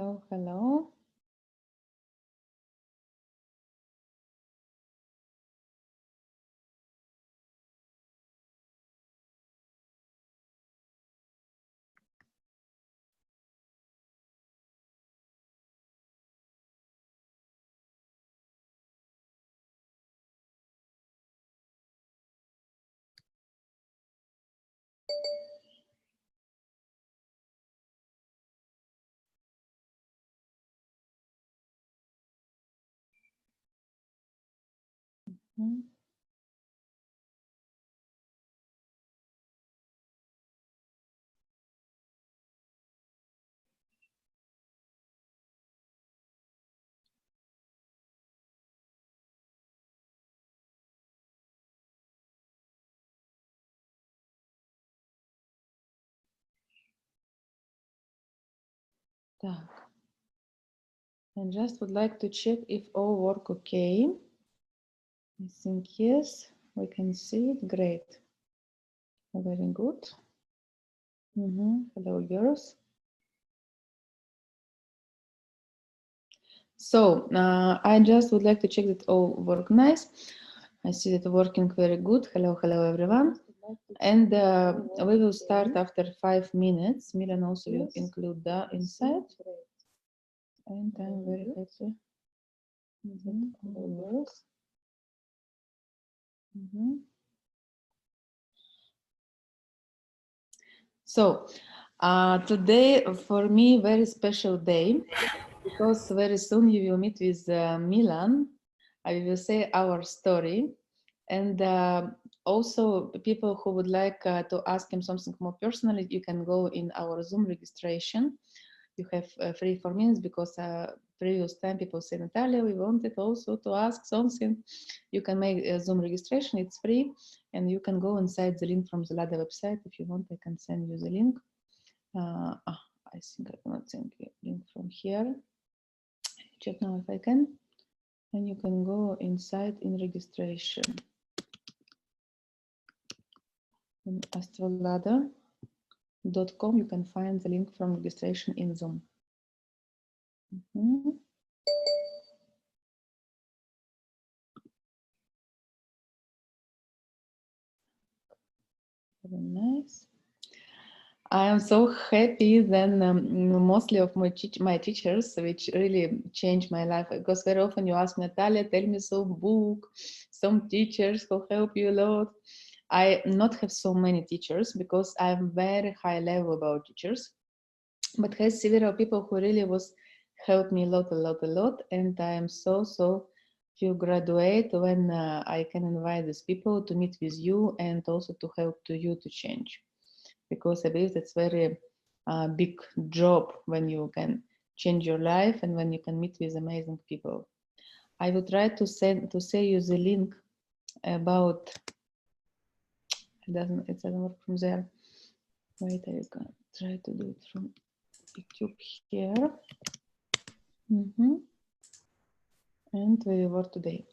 Oh, hello. Mhm. Так. I just would like to check if all work okay. I think yes, we can see it. Great. Very good. Hello, girls. So I just would like to check that all work nice. I see that working very good. Hello, hello, everyone. And we will start after 5 minutes. Milan also will include the insight. And I'm very happy. All works. So today for me very special day because very soon you will meet with Milan. I will say our story, and also people who would like to ask him something more personally, you can go in our Zoom registration. You have 3-4 minutes because previous time people say, Natalia, we wanted also to ask something. You can make a Zoom registration, it's free, and you can go inside the link from the LADA website. If you want, I can send you the link. I think I cannot send you a link from here. Check now if I can. And you can go inside in registration. On astrolada.com, you can find the link from registration in Zoom. Very nice. I am so happy then mostly of my teachers, which really changed my life, because very often you ask Natalia, tell me some book, some teachers who help you a lot. I not have so many teachers because I'm very high level about teachers, but has several people who really was helped me a lot, and I am so feel graduate when I can invite these people to meet with you and also to help to you to change, because I believe that's very big job when you can change your life and when you can meet with amazing people. I will try to say you the link about. It doesn't work from there. Wait, I can try to do it from YouTube here. And we will work today.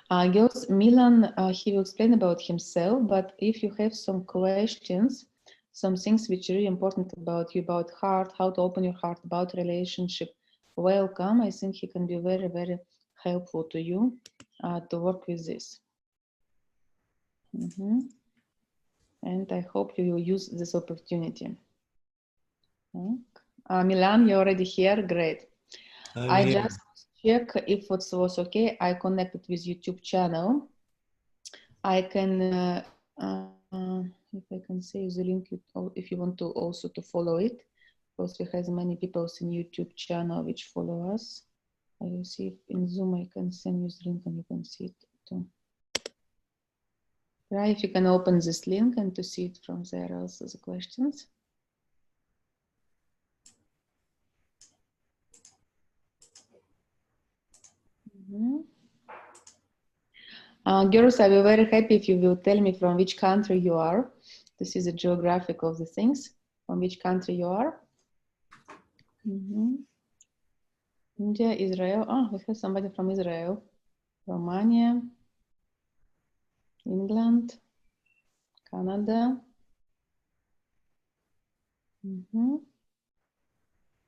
Girls, Milan, he will explain about himself, but if you have some questions, some things which are really important about you, about heart, how to open your heart, about relationship, welcome. I think he can be very helpful to you to work with this. And I hope you will use this opportunity. Milan, you're already here. Great. I just check if it was okay. I connected with YouTube channel. I can, if I can say the link, if you want to also to follow it, because we have many people in YouTube channel which follow us. I will see if in Zoom I can send you the link and you can see it too. Right, if you can open this link and to see it from there also the questions. Girls, I will be very happy if you will tell me from which country you are. This is a geographic of the things, from which country you are. India, Israel. Oh, we have somebody from Israel. Romania, England, Canada.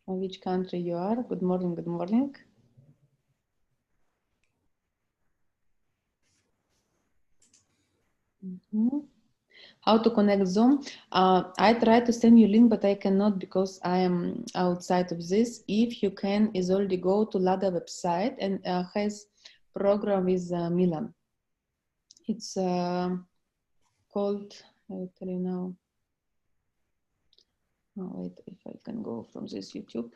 which country you are. Good morning, good morning. How to connect Zoom? I tried to send you link, but I cannot because I am outside of this. If you can, is already go to Lada website and has program with Milan. It's called, I will tell you now. Oh, wait, if I can go from this YouTube.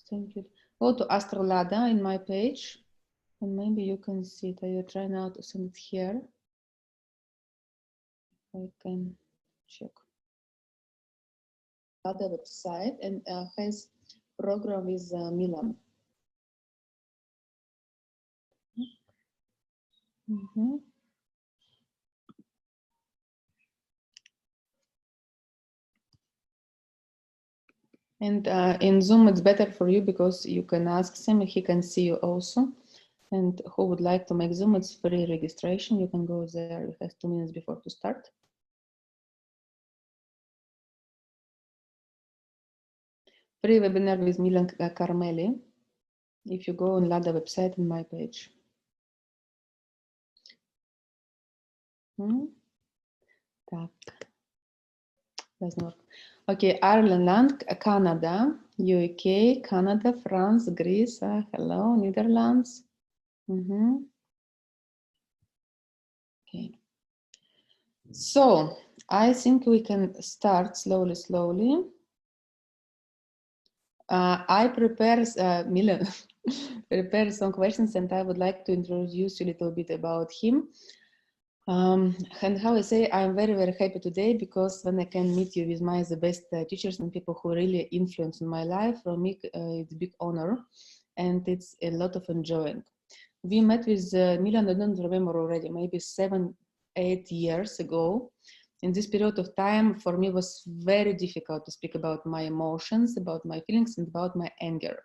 Thank you. Go to Astrolada in my page, and maybe you can see it. I will try now to send it here. I can check. Other website and has program with Milan. And in Zoom, it's better for you because you can ask him, he can see you also. And who would like to make Zoom, it's free registration. You can go there, you have 2 minutes before to start. Free webinar with Milan Karmeli. If you go on Lada website and my page. Так. Doesn't work. Okay, Ireland, Canada, UK, Canada, France, Greece, hello, Netherlands. Okay. So I think we can start slowly. I prepare, Milan, prepare some questions, and I would like to introduce you a little bit about him. And how I say, I'm very, very happy today because when I can meet you with the best teachers and people who really influence in my life, for me, it's a big honor and it's a lot of enjoying. We met with Milan, I don't remember already, maybe 7-8 years ago. In this period of time, for me, was very difficult to speak about my emotions, about my feelings, and about my anger.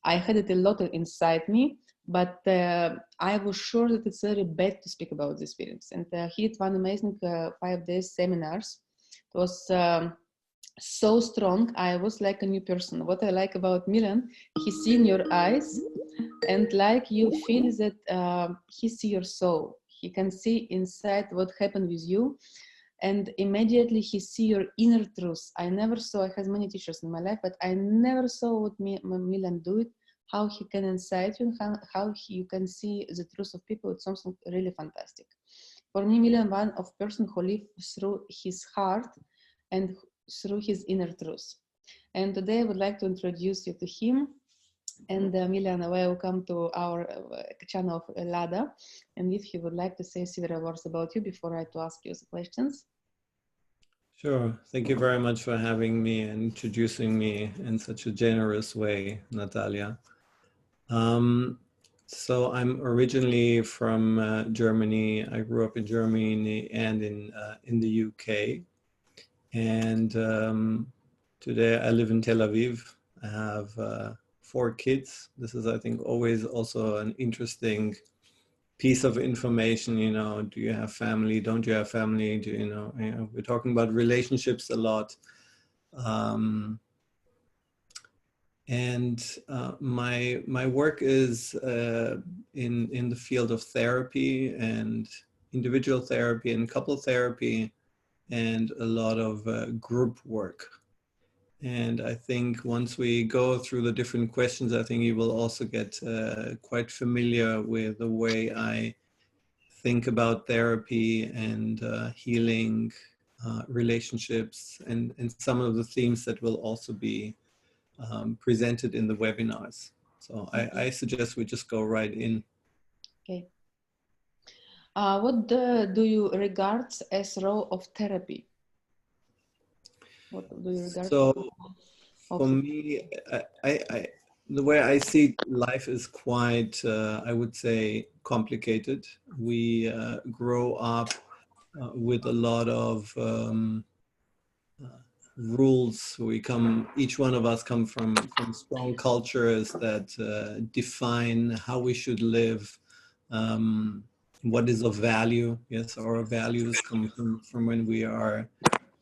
I had it a lot inside me, but I was sure that it's very bad to speak about these feelings. And he had one amazing 5 days seminars. It was so strong. I was like a new person. What I like about Milan, he see in your eyes, and like you feel that he see your soul. He can see inside what happened with you, and immediately he see your inner truth. I never saw, I had many teachers in my life, but I never saw what Milan do it, how he can incite you, how you can see the truth of people. It's something really fantastic. For me, Milan, one of person who live through his heart and through his inner truth. And today I would like to introduce you to him. And Milan, welcome to our channel of Lada. And if you would like to say several words about you before I to ask you the questions. Sure. Thank you very much for having me and introducing me in such a generous way, Natalia. So I'm originally from Germany. I grew up in Germany and in the UK. And today I live in Tel Aviv. I have 4 kids. This is, I think, always also an interesting piece of information. You know, do you have family? Don't you have family? Do you know, we're talking about relationships a lot. And my work is in the field of therapy and individual therapy and couple therapy and a lot of group work. And I think once we go through the different questions, I think you will also get quite familiar with the way I think about therapy and healing, relationships, and some of the themes that will also be presented in the webinars. So I suggest we just go right in. Okay. What do you regard as role of therapy? What do you regard? So for me, the way I see life is quite, I would say, complicated. We grow up with a lot of rules. Each one of us come from strong cultures that define how we should live, what is of value. Yes, our values come from when we are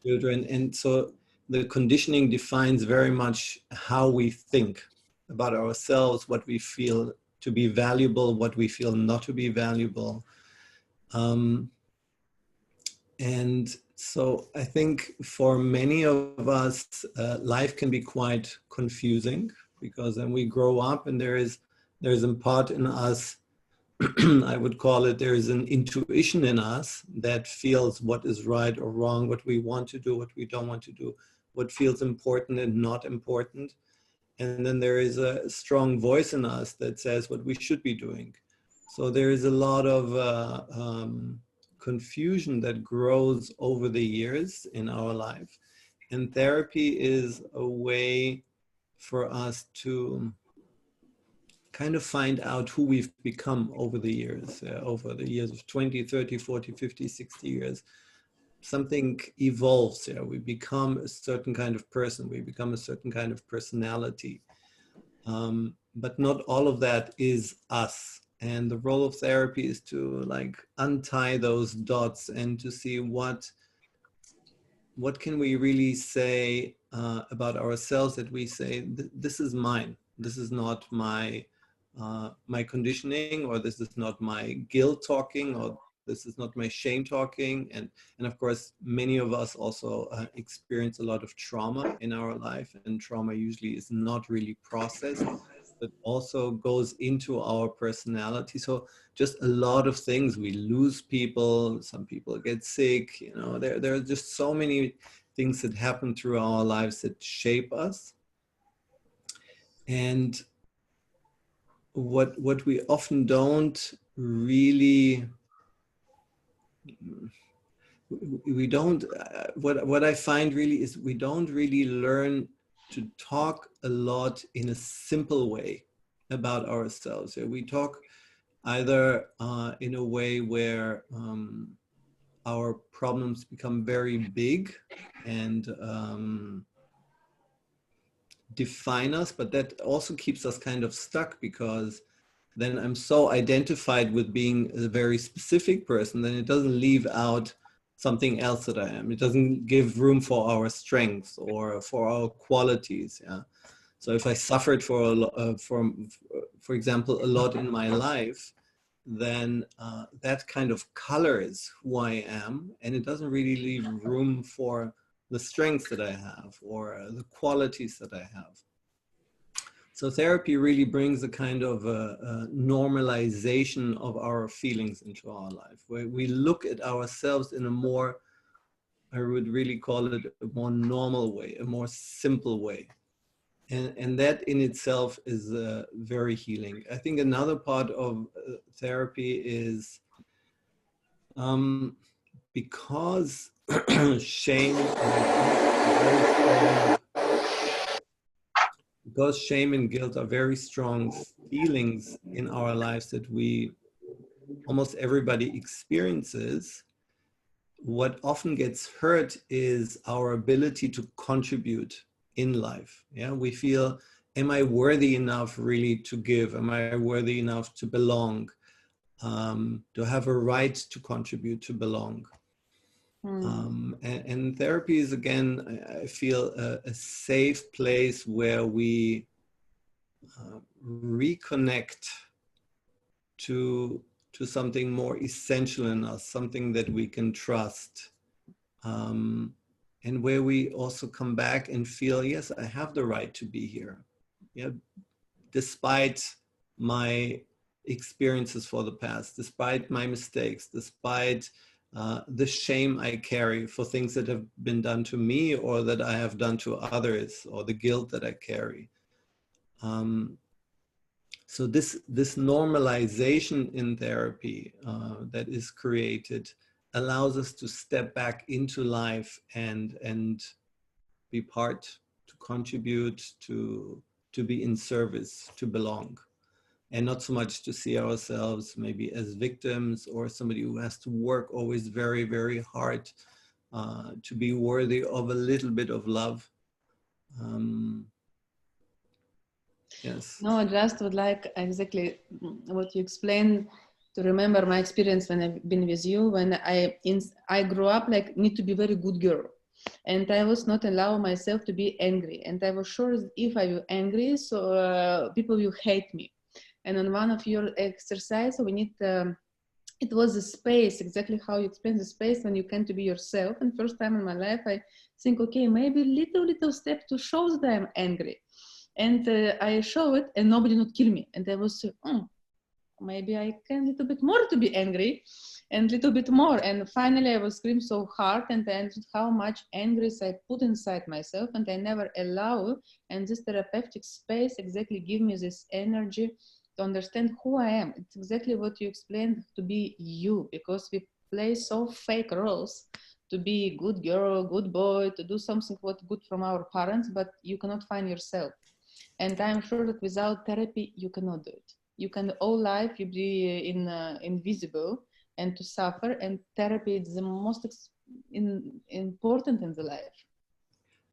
children. And so the conditioning defines very much how we think about ourselves, what we feel to be valuable, what we feel not to be valuable. And so I think for many of us, life can be quite confusing, because then we grow up and there's a part in us, I would call it, there is an intuition in us that feels what is right or wrong, what we want to do, what we don't want to do, what feels important and not important. And then there is a strong voice in us that says what we should be doing. So there is a lot of confusion that grows over the years in our life. And therapy is a way for us to kind of find out who we've become over the years of 20, 30, 40, 50, 60 years. Something evolves. We become a certain kind of person. We become a certain kind of personality. But not all of that is us. And the role of therapy is to like untie those dots and to see what can we really say about ourselves, that we say, this is mine. This is not my my conditioning, or this is not my guilt talking, or this is not my shame talking. And of course, many of us also experience a lot of trauma in our life, and trauma usually is not really processed, but also goes into our personality. So just a lot of things. We lose people, some people get sick, you know, there are just so many things that happen through our lives that shape us. And what we often don't really, we don't, what I find really is we don't really learn to talk a lot in a simple way about ourselves. We talk either in a way where our problems become very big and define us, but that also keeps us kind of stuck, because then I'm so identified with being a very specific person, then it doesn't leave out something else that I am. It doesn't give room for our strengths or for our qualities. Yeah. So if I suffered for example, a lot in my life, then that kind of colors who I am, and it doesn't really leave room for the strengths that I have or the qualities that I have. So therapy really brings a kind of a normalization of our feelings into our life, where we look at ourselves in a more, I would really call it a more normal way, a more simple way. And that in itself is very healing. I think another part of therapy is because shame and guilt are very strong feelings in our lives that almost everybody experiences. What often gets hurt is our ability to contribute in life. Yeah, we feel, am I worthy enough really to give? Am I worthy enough to belong? To have a right to contribute, to belong? And therapy is, again, I feel a safe place where we reconnect to something more essential in us, something that we can trust, and where we also come back and feel, yes, I have the right to be here. Yeah, despite my experiences for the past, despite my mistakes, despite the shame I carry for things that have been done to me or that I have done to others, or the guilt that I carry. So this normalization in therapy that is created allows us to step back into life and be part, to contribute, to be in service, to belong, and not so much to see ourselves maybe as victims or somebody who has to work always very, very hard to be worthy of a little bit of love. Yes. No, I just would like exactly what you explained, to remember my experience when I've been with you, when I grew up like need to be very good girl. and I was not allow myself to be angry. And I was sure that if I will angry, so people will hate me. And on one of your exercise, we need it was a space, exactly how you explain the space when you can to be yourself. And first time in my life, I think, okay, maybe little step to show that I'm angry. And I show it and nobody not kill me. And I was, maybe I can little bit more to be angry and little bit more. And finally I was scream so hard and I understood how much anger I put inside myself, and I never allow. And this therapeutic space exactly give me this energy to understand who I am. It's exactly what you explained, to be you, because we play so fake roles to be good girl, good boy, to do something what good from our parents, but you cannot find yourself. And I'm sure that without therapy, you cannot do it. You can all life you be invisible and to suffer. And therapy is the most important in the life.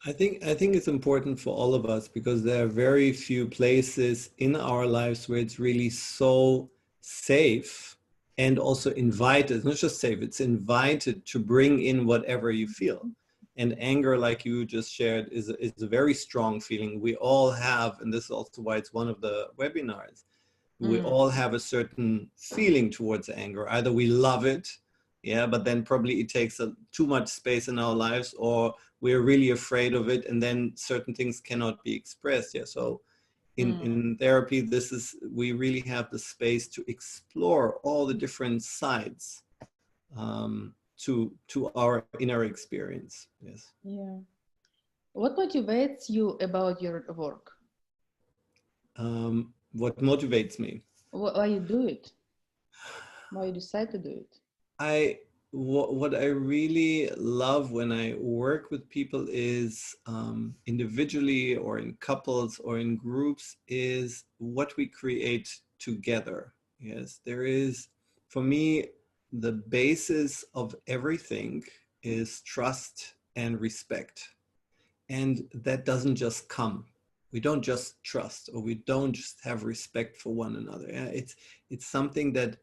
I think it's important for all of us because there are very few places in our lives where it's really so safe and also invited. It's not just safe, it's invited to bring in whatever you feel. And anger, like you just shared, is a very strong feeling we all have. And this is also why it's one of the webinars. We all have a certain feeling towards anger. Either we love it, yeah, but then probably it takes too much space in our lives, or we're really afraid of it, and then certain things cannot be expressed. Yeah, so in therapy, we really have the space to explore all the different sides to our inner experience. Yes. Yeah. What motivates you about your work? What motivates me? Why you do it? Why you decide to do it? What I really love when I work with people is individually or in couples or in groups is what we create together. Yes, there is, for me, the basis of everything is trust and respect. And that doesn't just come. We don't just trust, or we don't just have respect for one another. Yeah, it's something that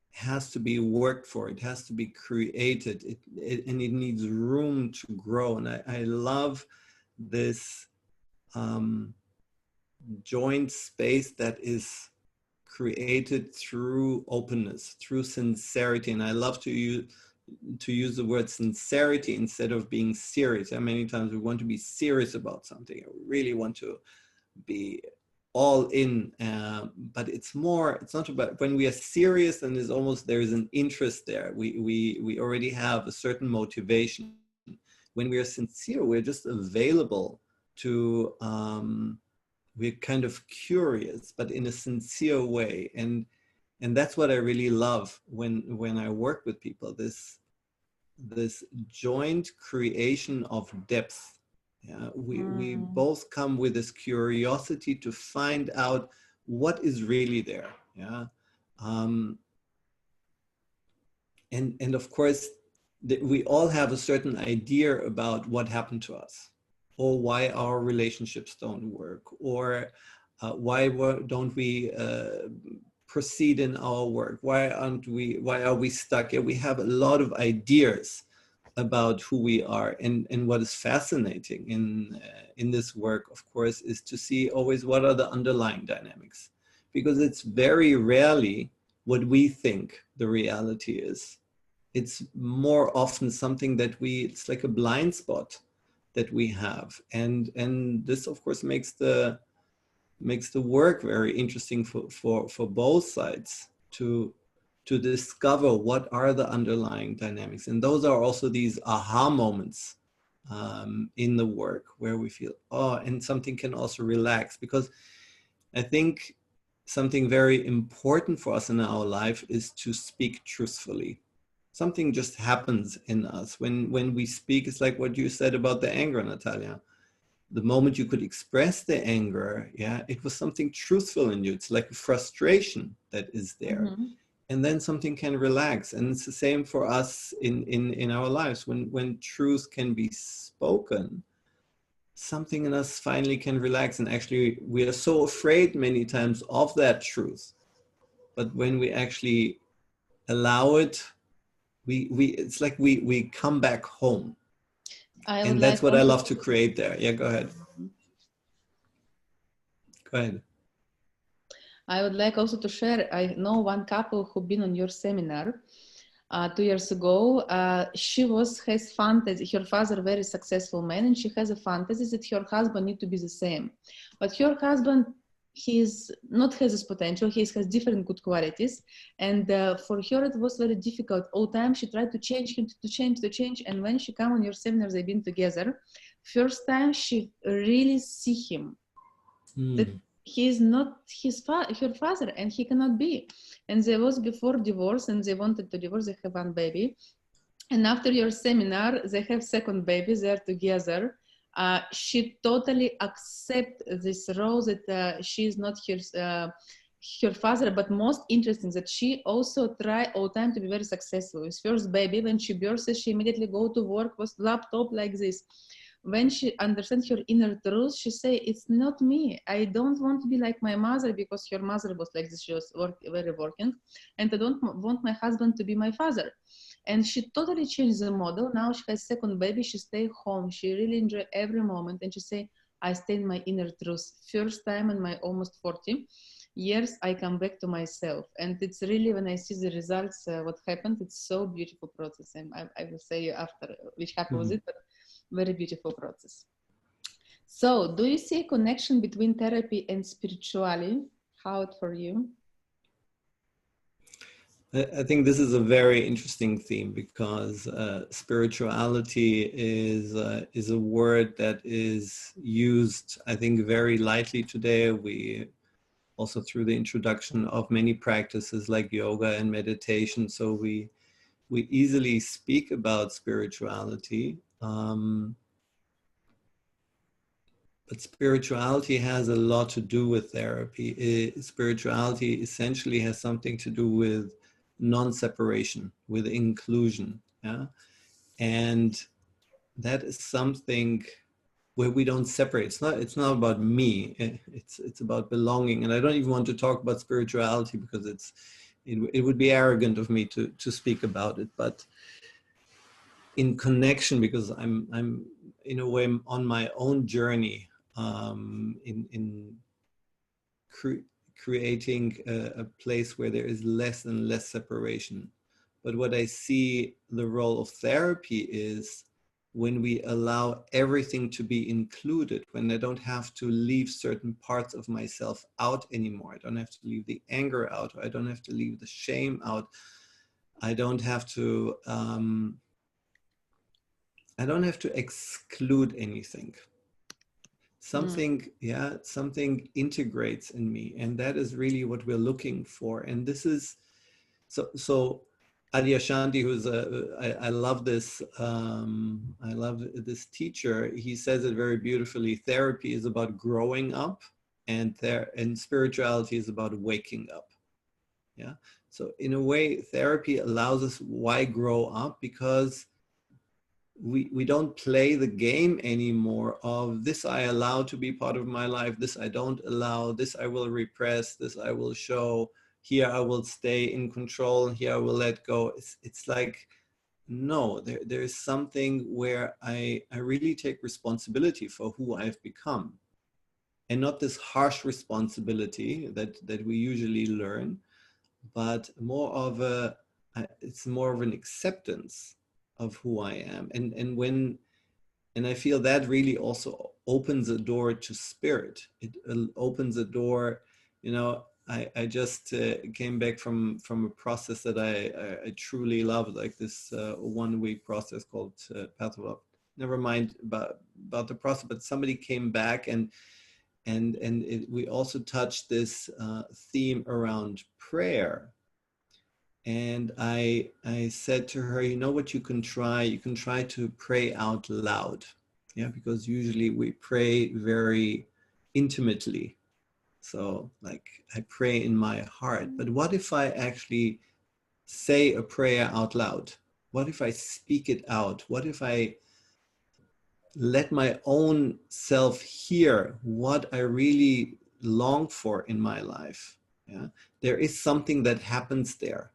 has to be worked for. It has to be created. And it needs room to grow. And I love this joint space that is created through openness, through sincerity. And I love to use the word sincerity instead of being serious. And many times we want to be serious about something. I really want to be all in, but it's not about, when we are serious, and there is an interest there. We already have a certain motivation. When we are sincere, we're just available to, we're kind of curious, but in a sincere way. And that's what I really love when I work with people, this joint creation of depth. Yeah, we both come with this curiosity to find out what is really there. Yeah, and of course, we all have a certain idea about what happened to us, or why our relationships don't work, or why don't we proceed in our work? Why are we stuck? Yeah, we have a lot of ideas about who we are, and what is fascinating in this work, of course, is to see always what are the underlying dynamics, because it's very rarely what we think the reality is. It's more often something that it's like a blind spot that we have, and this of course makes the work very interesting for both sides to discover what are the underlying dynamics. And those are also these aha moments in the work where we feel, and something can also relax. Because I think something very important for us in our life is to speak truthfully. Something just happens in us when we speak. It's like what you said about the anger, Natalia. The moment you could express the anger, yeah, it was something truthful in you. It's like a frustration that is there. And then something can relax. And it's the same for us in our lives. When truth can be spoken, something in us finally can relax. And actually, we are so afraid many times of that truth. But when we actually allow it, it's like we come back home. I would And like that's what I also love to create there. Yeah, go ahead. Go ahead. I would like also to share, I know one couple who've been on your seminar 2 years ago. She has fantasy, her father very successful man, and she has a fantasy that her husband need to be the same. But her husband, he's not has this potential, he has different good qualities. And for her, it was very difficult. All time she tried to change him, to change. And when she come on your seminar, they've been together. First time she really see him. That he is not her father, and he cannot be. And there was before divorce, and they wanted to divorce. They have one baby, and after your seminar, they have second baby. They are together. She totally accept this role that she is not her father. But most interesting that she also try all time to be very successful. With first baby, when she births, she immediately go to work with laptop like this. When she understands her inner truth, she say, it's not me. I don't want to be like my mother, because her mother was like this. She was very working. And I don't want my husband to be my father. And she totally changed the model. Now she has second baby. She stay home. She really enjoy every moment. And she say, I stay in my inner truth. First time in my almost 40 years, I come back to myself. And it's really, when I see the results, what happened, it's so beautiful process. And I will say after which happened with it, but very beautiful process. So do you see a connection between therapy and spirituality? How it for you? I think this is a very interesting theme, because spirituality is a word that is used, I think, very lightly today. We also, through the introduction of many practices like yoga and meditation, so we easily speak about spirituality. But spirituality has a lot to do with therapy. Spirituality essentially has something to do with non-separation, with inclusion. Yeah? And that is something where we don't separate. It's not about me. It's about belonging. And I don't even want to talk about spirituality, because it would be arrogant of me to speak about it. But in connection, because I'm in a way on my own journey in creating a place where there is less and less separation. But what I see the role of therapy is when we allow everything to be included, when I don't have to leave certain parts of myself out anymore. I don't have to leave the anger out, or I don't have to leave the shame out. I don't have to exclude anything. Something integrates in me, and that is really what we're looking for. And this is so Adyashanti, who's I love this teacher. He says it very beautifully. Therapy is about growing up, and spirituality is about waking up. Yeah. So in a way, therapy allows us why grow up, because we don't play the game anymore of this I allow to be part of my life, this I don't allow, this I will repress, this I will show, here I will stay in control, and here I will let go. It's like, no, there is something where I really take responsibility for who I've become, and not this harsh responsibility that we usually learn, but it's more of an acceptance of who I am. And I feel that really also opens a door to spirit. It opens a door, I just came back from a process that I truly love, like this 1 week process called Path of Love. Never mind about the process, but somebody came back and we also touched this theme around prayer. And I said to her, you know what you can try? You can try to pray out loud. Yeah, because usually we pray very intimately. So like I pray in my heart. But what if I actually say a prayer out loud? What if I speak it out? What if I let my own self hear what I really long for in my life? Yeah, there is something that happens there.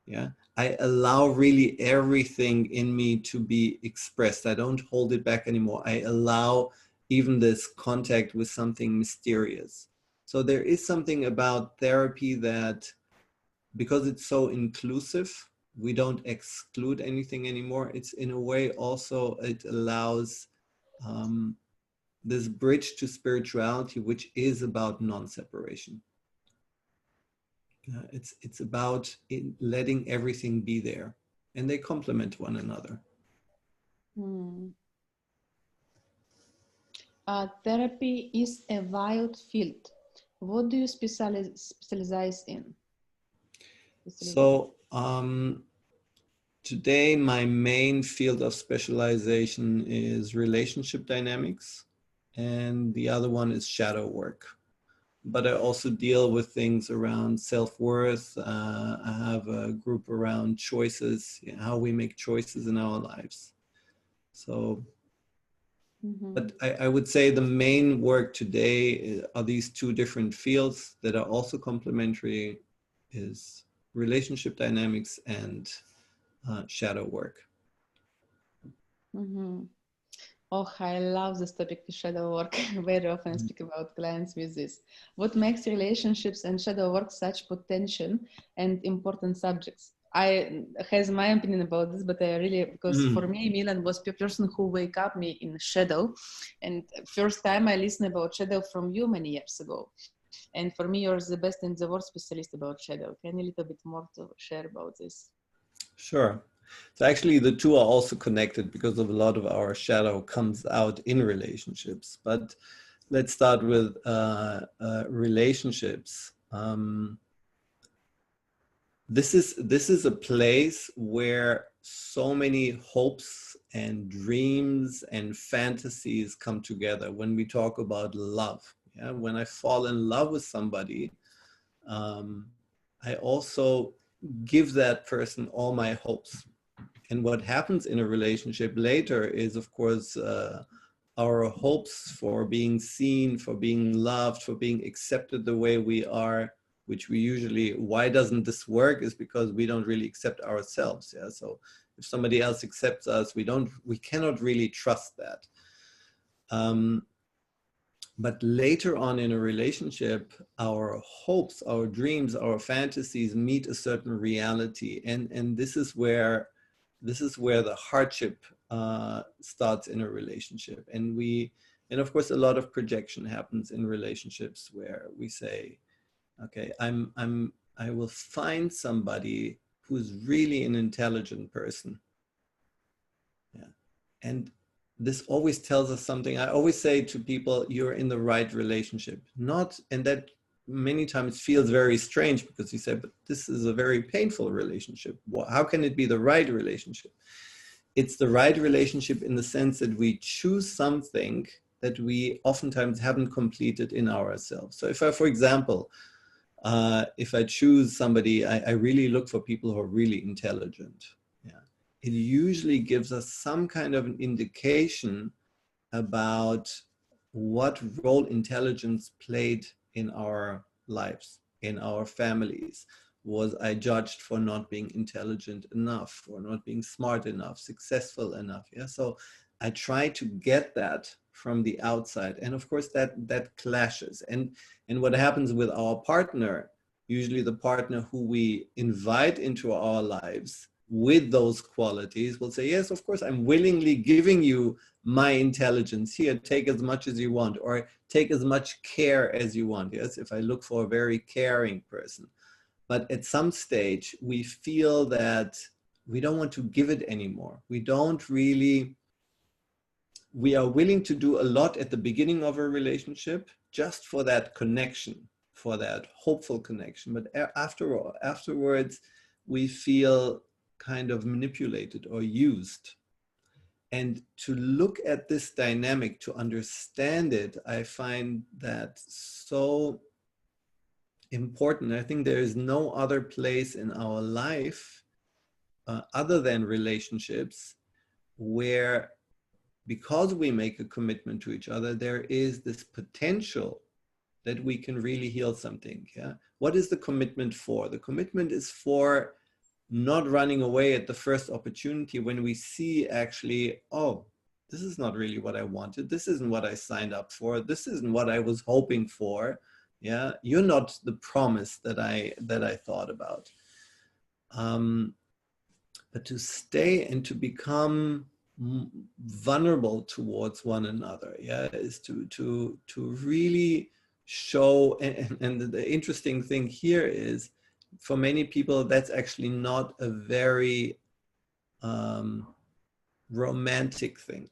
Yeah, I allow really everything in me to be expressed. I don't hold it back anymore. I allow even this contact with something mysterious. So there is something about therapy that, because it's so inclusive, we don't exclude anything anymore. It's in a way also, it allows this bridge to spirituality, which is about non-separation. It's about letting everything be there, and they complement one another. Therapy is a wide field. What do you specialize in? So today my main field of specialization is relationship dynamics, and the other one is shadow work. But I also deal with things around self-worth. I have a group around choices, how we make choices in our lives. So, but I would say the main work today are these two different fields that are also complementary, is relationship dynamics and shadow work. Oh, I love this topic, the shadow work. Very often I speak about clients with this. What makes relationships and shadow work such potential and important subjects? I has my opinion about this, but I really, because for me, Milan was the person who wake up me in shadow. And first time I listened about shadow from you many years ago. And for me, you're the best and the worst specialist about shadow. Can you a little bit more to share about this? Sure. So actually the two are also connected, because of a lot of our shadow comes out in relationships. But let's start with relationships. This is a place where so many hopes and dreams and fantasies come together when we talk about love. Yeah? When I fall in love with somebody, I also give that person all my hopes. And what happens in a relationship later is, of course, our hopes for being seen, for being loved, for being accepted the way we are, which we usually, why doesn't this work, is because we don't really accept ourselves. Yeah. So if somebody else accepts us, we cannot really trust that. But later on in a relationship, our hopes, our dreams, our fantasies meet a certain reality. And this is where the hardship starts in a relationship. And of course, a lot of projection happens in relationships where we say, okay, I will find somebody who's really an intelligent person. Yeah. And this always tells us something. I always say to people, you're in the right relationship. And that many times feels very strange, because you say, but this is a very painful relationship. How can it be the right relationship? It's the right relationship in the sense that we choose something that we oftentimes haven't completed in ourselves. So if I, for example, if I choose somebody, I really look for people who are really intelligent. Yeah. It usually gives us some kind of an indication about what role intelligence played in our lives, in our families. Was I judged for not being intelligent enough, or not being smart enough, successful enough? Yeah. So I try to get that from the outside. And of course that clashes. And what happens with our partner, usually the partner who we invite into our lives with those qualities will say, yes, of course, I'm willingly giving you my intelligence. Here, take as much as you want, or take as much care as you want. Yes, if I look for a very caring person. But at some stage, we feel that we don't want to give it anymore. We are willing to do a lot at the beginning of a relationship just for that connection, for that hopeful connection. But afterwards, we feel kind of manipulated or used. And to look at this dynamic, to understand it, I find that so important. I think there is no other place in our life other than relationships where, because we make a commitment to each other, there is this potential that we can really heal something. Yeah. What is the commitment for? The commitment is for not running away at the first opportunity when we see actually, oh, this is not really what I wanted. This isn't what I signed up for. This isn't what I was hoping for. Yeah, you're not the promise that I thought about. But to stay and to become vulnerable towards one another, yeah, is to really show. And the interesting thing here is, for many people, that's actually not a very romantic thing.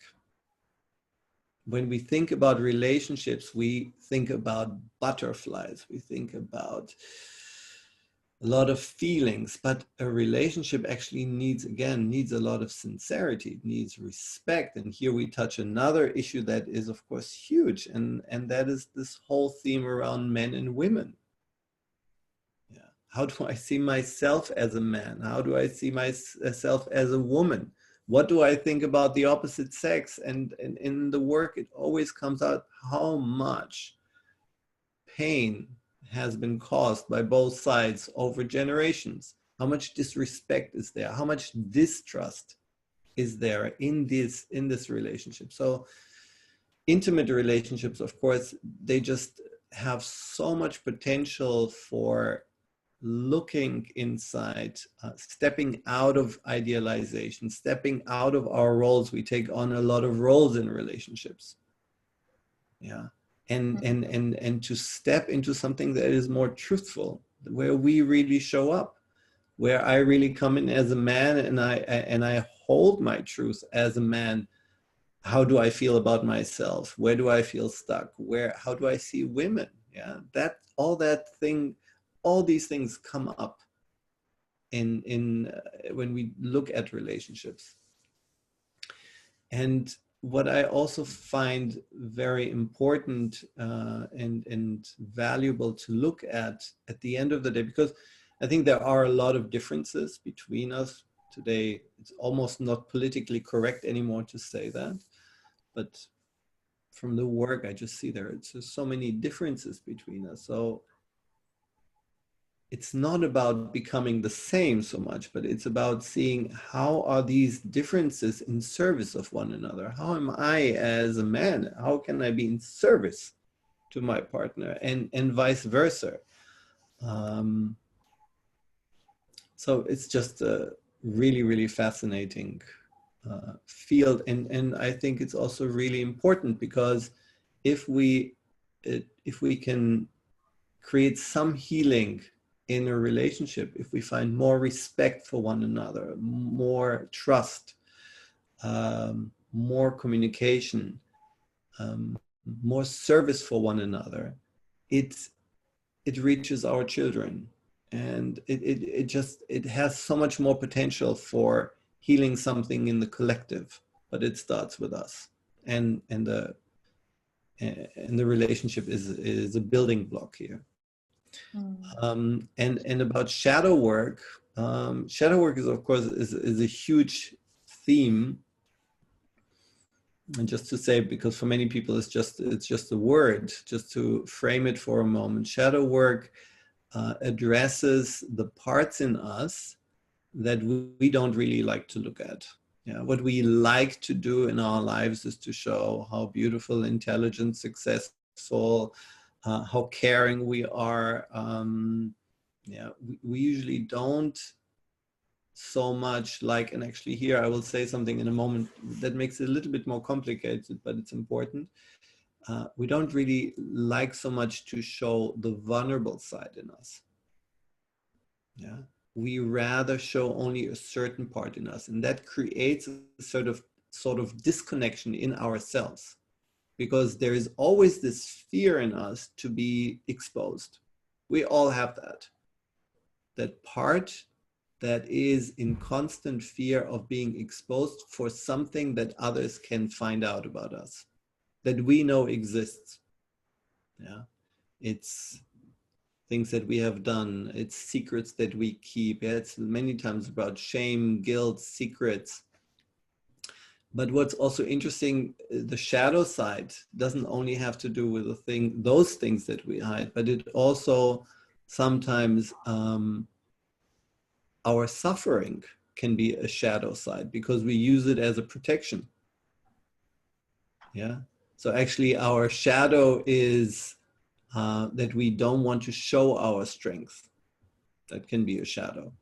When we think about relationships, we think about butterflies, we think about a lot of feelings, but a relationship actually needs a lot of sincerity, it needs respect. And here we touch another issue that is, of course, huge, and that is this whole theme around men and women. Yeah. How do I see myself as a man? How do I see myself as a woman? What do I think about the opposite sex? And in the work, it always comes out how much pain has been caused by both sides over generations. How much disrespect is there? How much distrust is there in this relationship? So intimate relationships, of course, they just have so much potential for looking inside, stepping out of idealization, stepping out of our roles. We take on a lot of roles in relationships. Yeah. And to step into something that is more truthful, where we really show up, where I really come in as a man and I hold my truth as a man. How do I feel about myself? Where do I feel stuck? How do I see women? Yeah, all these things come up in when we look at relationships. And what I also find very important and valuable to look at the end of the day, because I think there are a lot of differences between us today. It's almost not politically correct anymore to say that, but from the work I just see it's just so many differences between us. So it's not about becoming the same so much, but it's about seeing how are these differences in service of one another. How am I as a man? How can I be in service to my partner, and vice versa? So it's just a really, really fascinating field. And I think it's also really important, because if we can create some healing in a relationship, if we find more respect for one another, more trust, more communication, more service for one another, it reaches our children, and it has so much more potential for healing something in the collective. But it starts with us, and the relationship is a building block here. And about shadow work is, of course, is a huge theme. And just to say, because for many people it's just a word, just to frame it for a moment, shadow work addresses the parts in us that we don't really like to look at. Yeah, what we like to do in our lives is to show how beautiful, intelligent, successful, how caring we are. Yeah, we usually don't so much like, and actually here I will say something in a moment that makes it a little bit more complicated, but it's important. We don't really like so much to show the vulnerable side in us. Yeah, we rather show only a certain part in us, and that creates a sort of disconnection in ourselves, because there is always this fear in us to be exposed. We all have that part that is in constant fear of being exposed for something that others can find out about us, that we know exists. Yeah, it's things that we have done, it's secrets that we keep. Yeah, it's many times about shame, guilt, secrets. But what's also interesting, the shadow side doesn't only have to do with those things that we hide, but it also sometimes our suffering can be a shadow side because we use it as a protection. Yeah. So actually our shadow is that we don't want to show our strength. That can be a shadow.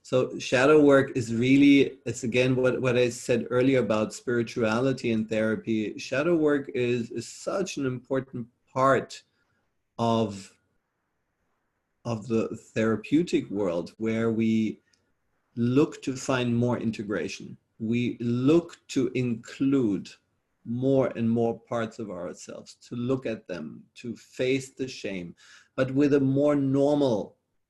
So shadow work is really, it's again what I said earlier about spirituality and therapy. Shadow work is such an important part of the therapeutic world, where we look to find more integration. We look to include more and more parts of ourselves, to look at them, to face the shame, but with a more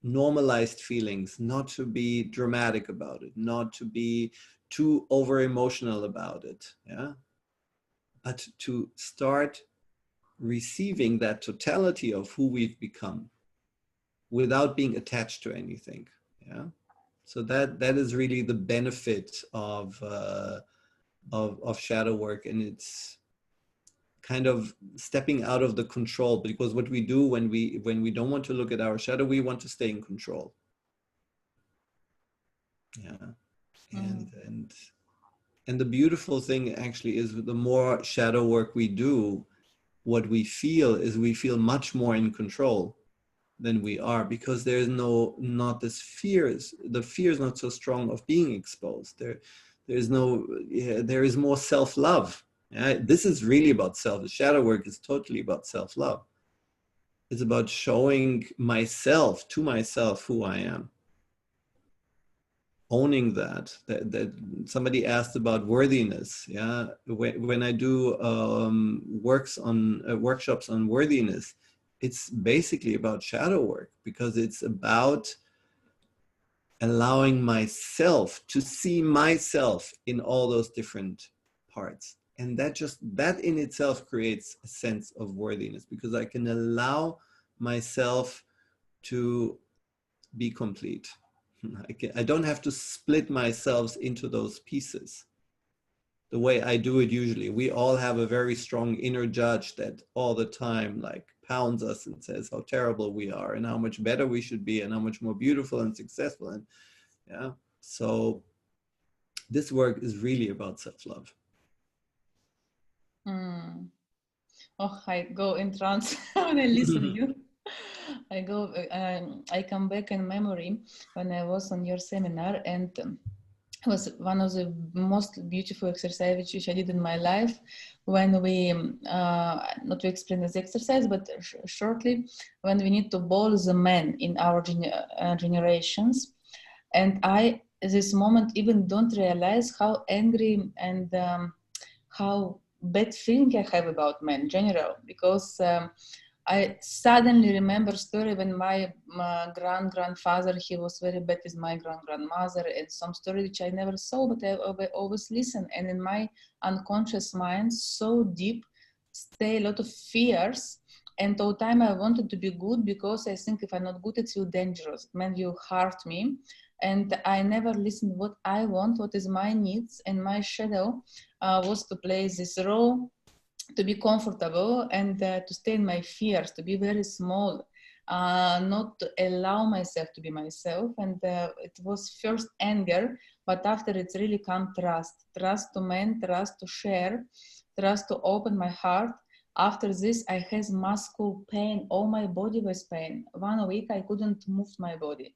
normalized feelings, not to be dramatic about it, not to be too over emotional about it, yeah, but to start receiving that totality of who we've become without being attached to anything, yeah. So that is really the benefit of shadow work, and it's kind of stepping out of the control, because what we do when we don't want to look at our shadow, we want to stay in control. Yeah. And the beautiful thing actually is, the more shadow work we do, what we feel is we feel much more in control than we are, because there's not this fears. The fear is not so strong of being exposed. There is more self-love. This is really about self. The shadow work is totally about self-love. It's about showing myself to myself who I am. Owning that somebody asked about worthiness. Yeah, when I do workshops on worthiness, it's basically about shadow work, because it's about allowing myself to see myself in all those different parts. And that in itself creates a sense of worthiness, because I can allow myself to be complete. I don't have to split myself into those pieces the way I do it usually. We all have a very strong inner judge that all the time like pounds us and says how terrible we are and how much better we should be and how much more beautiful and successful. And yeah, so this work is really about self-love. Oh, I go in trance when I listen to you. I come back in memory when I was on your seminar, and it was one of the most beautiful exercises which I did in my life, when we, not to explain this exercise, but shortly, when we need to bowl the men in our generations. And I, at this moment, even don't realize how angry and how bad feeling I have about men in general, because I suddenly remember story when my grandfather, he was very bad with my grandmother, and some story which I never saw, but I always listen. And in my unconscious mind, so deep, stay a lot of fears. And all the time I wanted to be good, because I think if I'm not good, it's too dangerous. It meant you hurt me. And I never listened what I want, what is my needs, and my shadow was to play this role, to be comfortable, and to stay in my fears, to be very small, not to allow myself to be myself. And it was first anger, but after it's really come trust to men, trust to share, trust to open my heart. After this, I had muscle pain. All my body was pain. 1 week I couldn't move my body.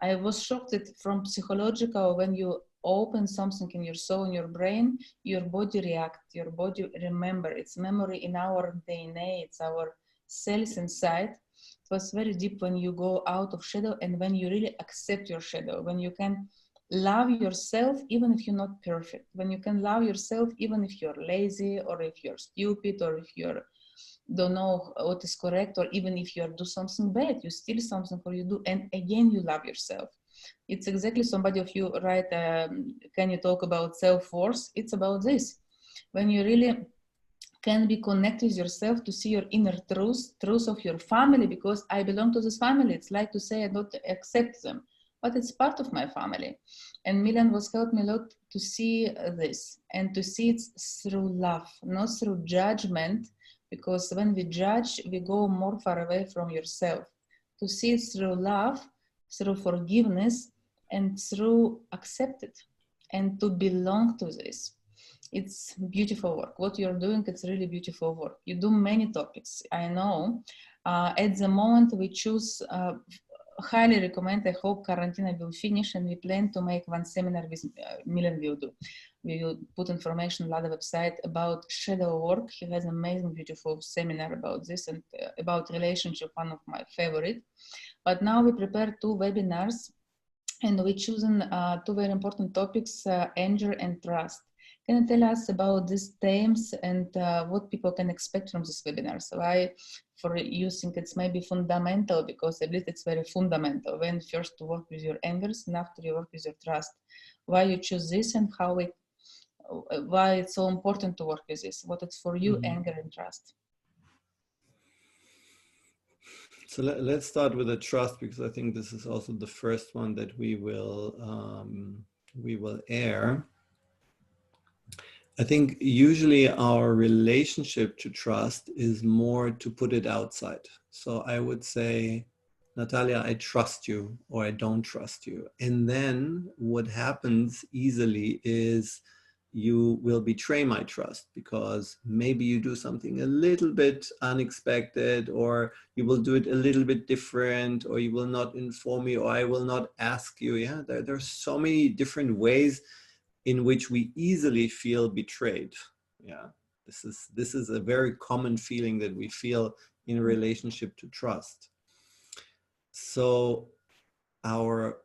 I was shocked that from psychological, when you open something in your soul, in your brain, your body reacts, your body remember. It's memory in our DNA, it's our cells inside. It was very deep when you go out of shadow, and when you really accept your shadow, when you can love yourself even if you're not perfect, when you can love yourself even if you're lazy, or if you're stupid, or if you're don't know what is correct, or even if you do something bad, you steal something, or you do, and again you love yourself. It's exactly somebody of you, right? Can you talk about self-worth? It's about this. When you really can be connected with yourself, to see your inner truth of your family, because I belong to this family. It's like to say I don't accept them, but it's part of my family. And Milan was helped me a lot to see this, and to see it through love, not through judgment, because when we judge, we go more far away from yourself. To see it through love, through forgiveness, and through accept it and to belong to this. It's beautiful work. What you're doing, it's really beautiful work. You do many topics. I know at the moment we choose, highly recommend, I hope Karantina will finish and we plan to make one seminar with Milan will do. We will put information on the website about shadow work. He has an amazing, beautiful seminar about this and about relationship, one of my favorite. But now we prepare 2 webinars and we chosen 2 very important topics, anger and trust. Can you tell us about these themes and what people can expect from this webinar? So for you think it's maybe fundamental, because at least it's very fundamental when first to work with your angers and after you work with your trust. Why you choose this and why it's so important to work with this? What it's for you, anger and trust. So let's start with the trust, because I think this is also the first one that we will air. I think usually our relationship to trust is more to put it outside. So I would say, Natalia, I trust you, or I don't trust you. And then what happens easily is you will betray my trust, because maybe you do something a little bit unexpected, or you will do it a little bit different, or you will not inform me, or I will not ask you. Yeah, there's so many different ways in which we easily feel betrayed. Yeah, this is a very common feeling that we feel in a relationship to trust. So our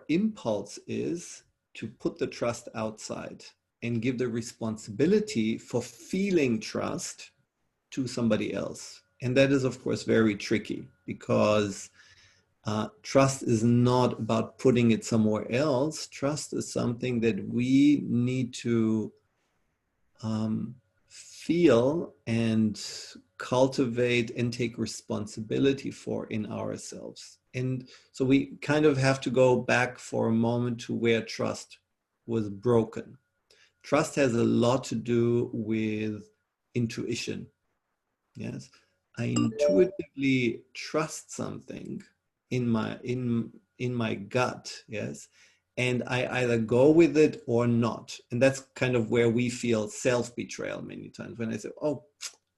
impulse is to put the trust outside and give the responsibility for feeling trust to somebody else. And that is, of course, very tricky, because trust is not about putting it somewhere else. Trust is something that we need to feel and cultivate and take responsibility for in ourselves. And so we kind of have to go back for a moment to where trust was broken. Trust has a lot to do with intuition. Yes, I intuitively trust something in my gut. Yes, and I either go with it or not. And that's kind of where we feel self-betrayal many times, when I say, oh,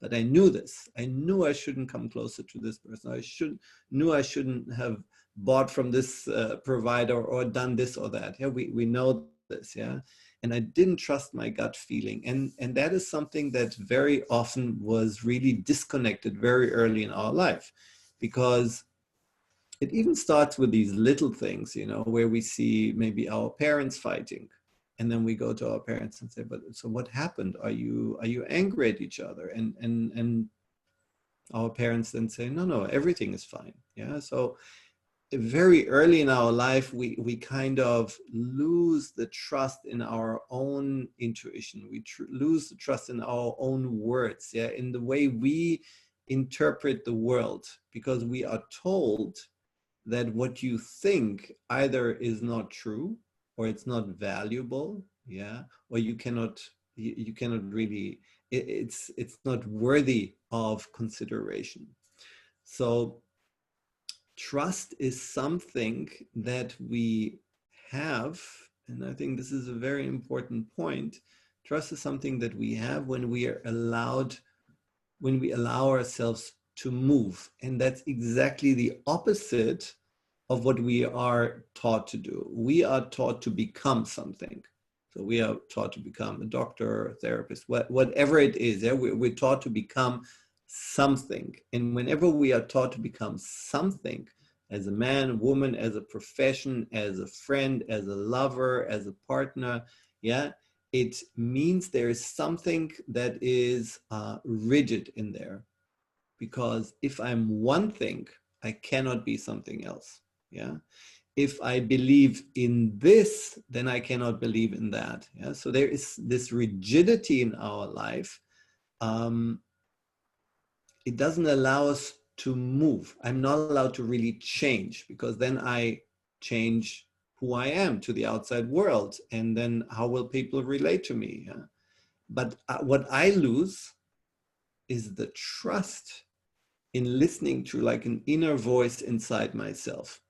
but I knew this. I knew I shouldn't come closer to this person. Knew I shouldn't have bought from this provider or done this or that. Yeah, we know this. Yeah. And I didn't trust my gut feeling. And that is something that very often was really disconnected very early in our life, because it even starts with these little things, you know, where we see maybe our parents fighting. And then we go to our parents and say, but so what happened? Are you angry at each other? And our parents then say, no, everything is fine. Yeah. So very early in our life, we kind of lose the trust in our own intuition. We lose the trust in our own words, yeah, in the way we interpret the world, because we are told that what you think either is not true, or it's not valuable, yeah, or you cannot really, it's not worthy of consideration. So trust is something that we have, and I think this is a very important point. Trust is something that we have when we allow ourselves to move. And that's exactly the opposite of what we are taught to do. We are taught to become something. So we are taught to become a doctor, a therapist, whatever it is. Yeah? We're taught to become something. And whenever we are taught to become something, as a man, woman, as a profession, as a friend, as a lover, as a partner, yeah, it means there is something that is rigid in there. Because if I'm one thing, I cannot be something else. Yeah. If I believe in this, then I cannot believe in that. Yeah. So there is this rigidity in our life. It doesn't allow us to move. I'm not allowed to really change, because then I change who I am to the outside world. And then how will people relate to me? Yeah? But what I lose is the trust in listening to like an inner voice inside myself.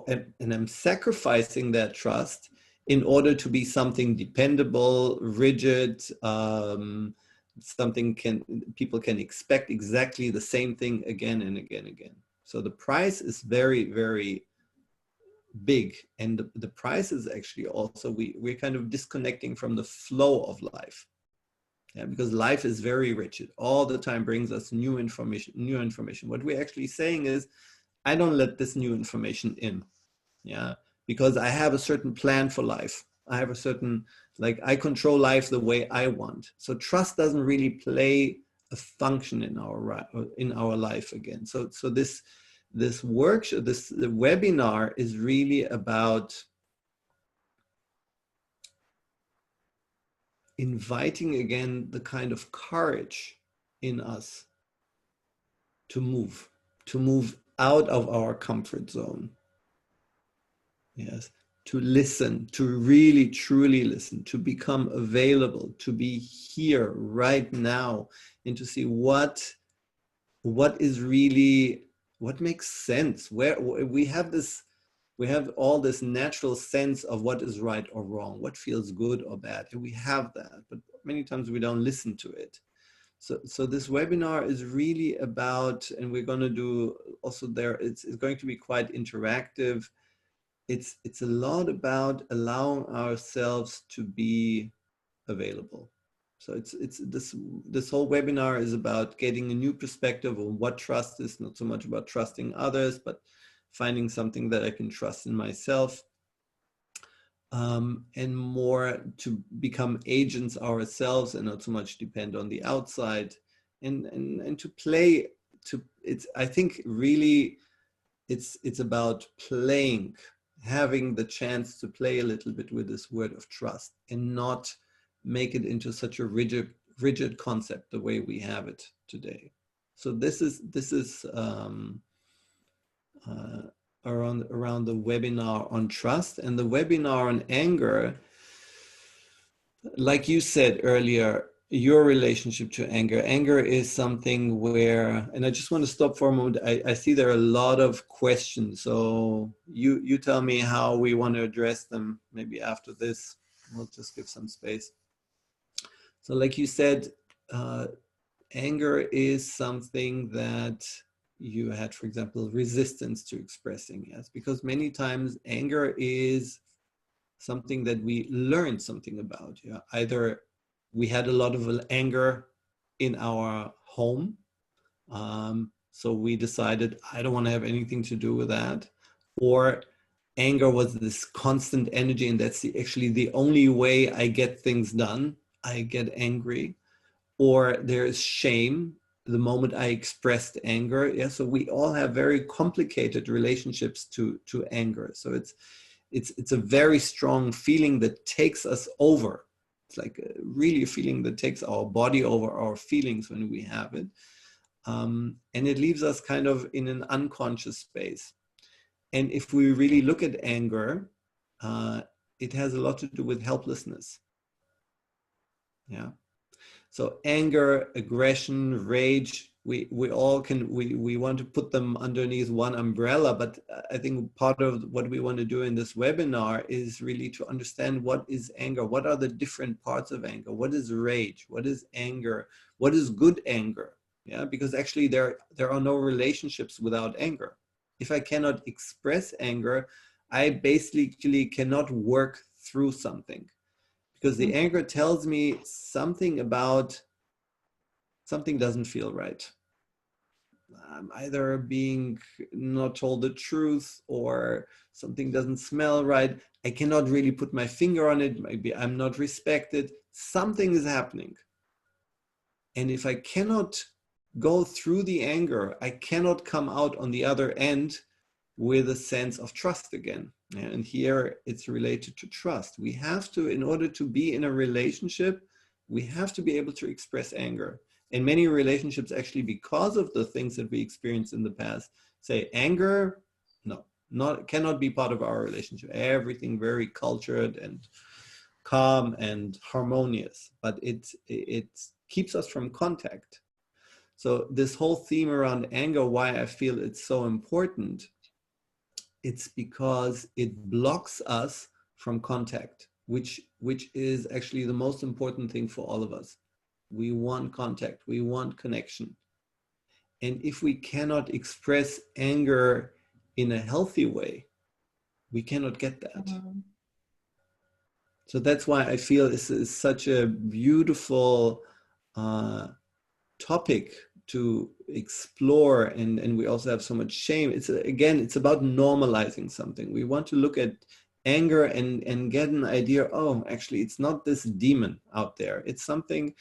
and I'm sacrificing that trust in order to be something dependable, rigid, something people can expect exactly the same thing again and again and again. So the price is very, very big, and the price is actually also we're kind of disconnecting from the flow of life. Yeah, because life is very rich. It all the time brings us new information. What we're actually saying is, I don't let this new information in. Yeah, because I have a certain plan for life. I have a certain, like, I control life the way I want. So trust doesn't really play a function in our life again. So this workshop, the webinar is really about inviting again the kind of courage in us to move out of our comfort zone. Yes, to listen, to really truly listen, to become available, to be here right now, and to see what is really, what makes sense. Where we have all this natural sense of what is right or wrong, what feels good or bad, and we have that, but many times we don't listen to it. So this webinar is really about, and we're going to do also there, it's going to be quite interactive. It's a lot about allowing ourselves to be available. So it's this whole webinar is about getting a new perspective on what trust is, not so much about trusting others, but finding something that I can trust in myself, and more to become agents ourselves and not so much depend on the outside, and to play. I think really it's about playing, having the chance to play a little bit with this word of trust and not make it into such a rigid concept the way we have it today. So this is around the webinar on trust. And the webinar on anger, like you said earlier, your relationship to anger is something where, and I just want to stop for a moment. I see there are a lot of questions, so you tell me how we want to address them. Maybe after this we'll just give some space. So like you said, anger is something that you had, for example, resistance to expressing. Yes, because many times anger is something that we learned something about. Yeah, either we had a lot of anger in our home, so we decided, I don't want to have anything to do with that, or anger was this constant energy, and that's actually the only way I get things done. I get angry. Or there's shame the moment I expressed anger. Yeah, so we all have very complicated relationships to anger. So it's a very strong feeling that takes us over. It's like really a feeling that takes our body over, our feelings when we have it. And it leaves us kind of in an unconscious space. And if we really look at anger, it has a lot to do with helplessness. Yeah. So anger, aggression, rage, we all can, we want to put them underneath one umbrella, but I think part of what we want to do in this webinar is really to understand what is anger, what are the different parts of anger, what is rage, what is anger, what is good anger, yeah, because actually there are no relationships without anger. If I cannot express anger, I basically cannot work through something. Because the anger tells me something about something doesn't feel right. I'm either being not told the truth, or something doesn't smell right. I cannot really put my finger on it. Maybe I'm not respected. Something is happening. And if I cannot go through the anger, I cannot come out on the other end with a sense of trust again. And here it's related to trust. We have to, in order to be in a relationship, we have to be able to express anger. And many relationships actually, because of the things that we experienced in the past, say anger, no, cannot be part of our relationship. Everything very cultured and calm and harmonious, but it keeps us from contact. So this whole theme around anger, why I feel it's so important, it's because it blocks us from contact, which is actually the most important thing for all of us. We want contact, we want connection. And if we cannot express anger in a healthy way, we cannot get that. Mhm. So that's why I feel this is such a beautiful topic to explore, and we also have so much shame. It's about normalizing something. We want to look at anger and get an idea, oh, actually it's not this demon out there. It's something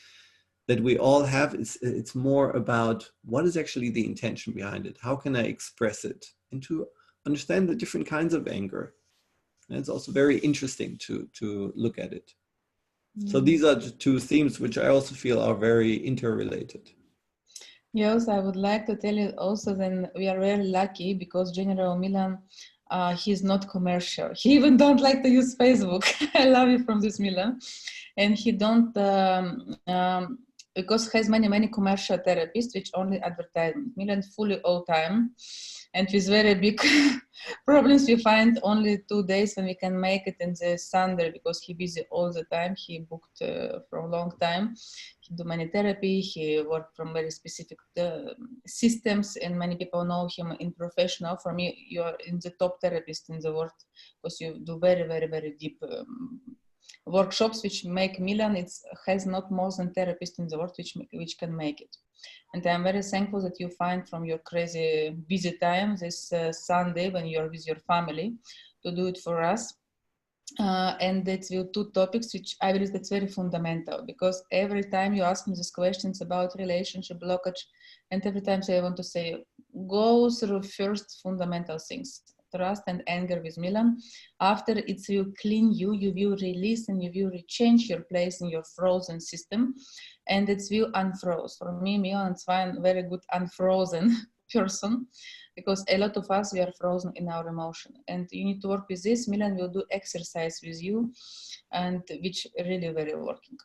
that we all have. It's more about what is actually the intention behind it. How can I express it? And to understand the different kinds of anger. And it's also very interesting to look at it. So these are the two themes which I also feel are very interrelated. Yes, I would like to tell you also then we are very lucky because General Milan, he's not commercial. He even don't like to use Facebook. I love you from this Milan. And he don't, because has many commercial therapists which only advertisement. Milan fully all time. And with very big problems we find only 2 days when we can make it in the Sunday because he busy all the time. He booked for a long time. He do many therapy. He worked from very specific systems, and many people know him in professional. For me, you are in the top therapist in the world because you do very deep workshops which make Milan. It has not more than therapists in the world which can make it. And I'm very thankful that you find from your crazy busy time this Sunday when you're with your family to do it for us. And that's will two topics which I believe that's very fundamental because every time you ask me these questions about relationship blockage, and every time I want to say, go through first fundamental things, trust and anger with Milan. After it will clean you, you will release and you will rechange your place in your frozen system, and it will unfroze. For me, Milan is one very good unfrozen person because a lot of us, we are frozen in our emotion, and you need to work with this. Milan will do exercise with you, and which really very working.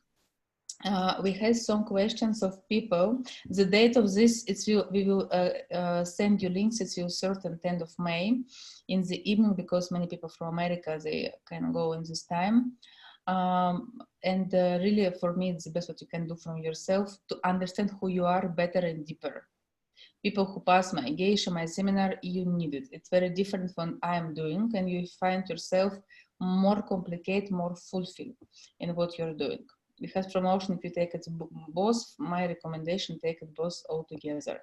We had some questions of people. The date of this, we will send you links. It's will certain 10th of May in the evening because many people from America, they can go in this time. And really for me, it's the best what you can do from yourself to understand who you are better and deeper. People who pass my geisha, my seminar, you need it. It's very different from I'm doing, and you find yourself more complicated, more fulfilled in what you're doing. Because promotion, if you take it both, my recommendation, take it both all together.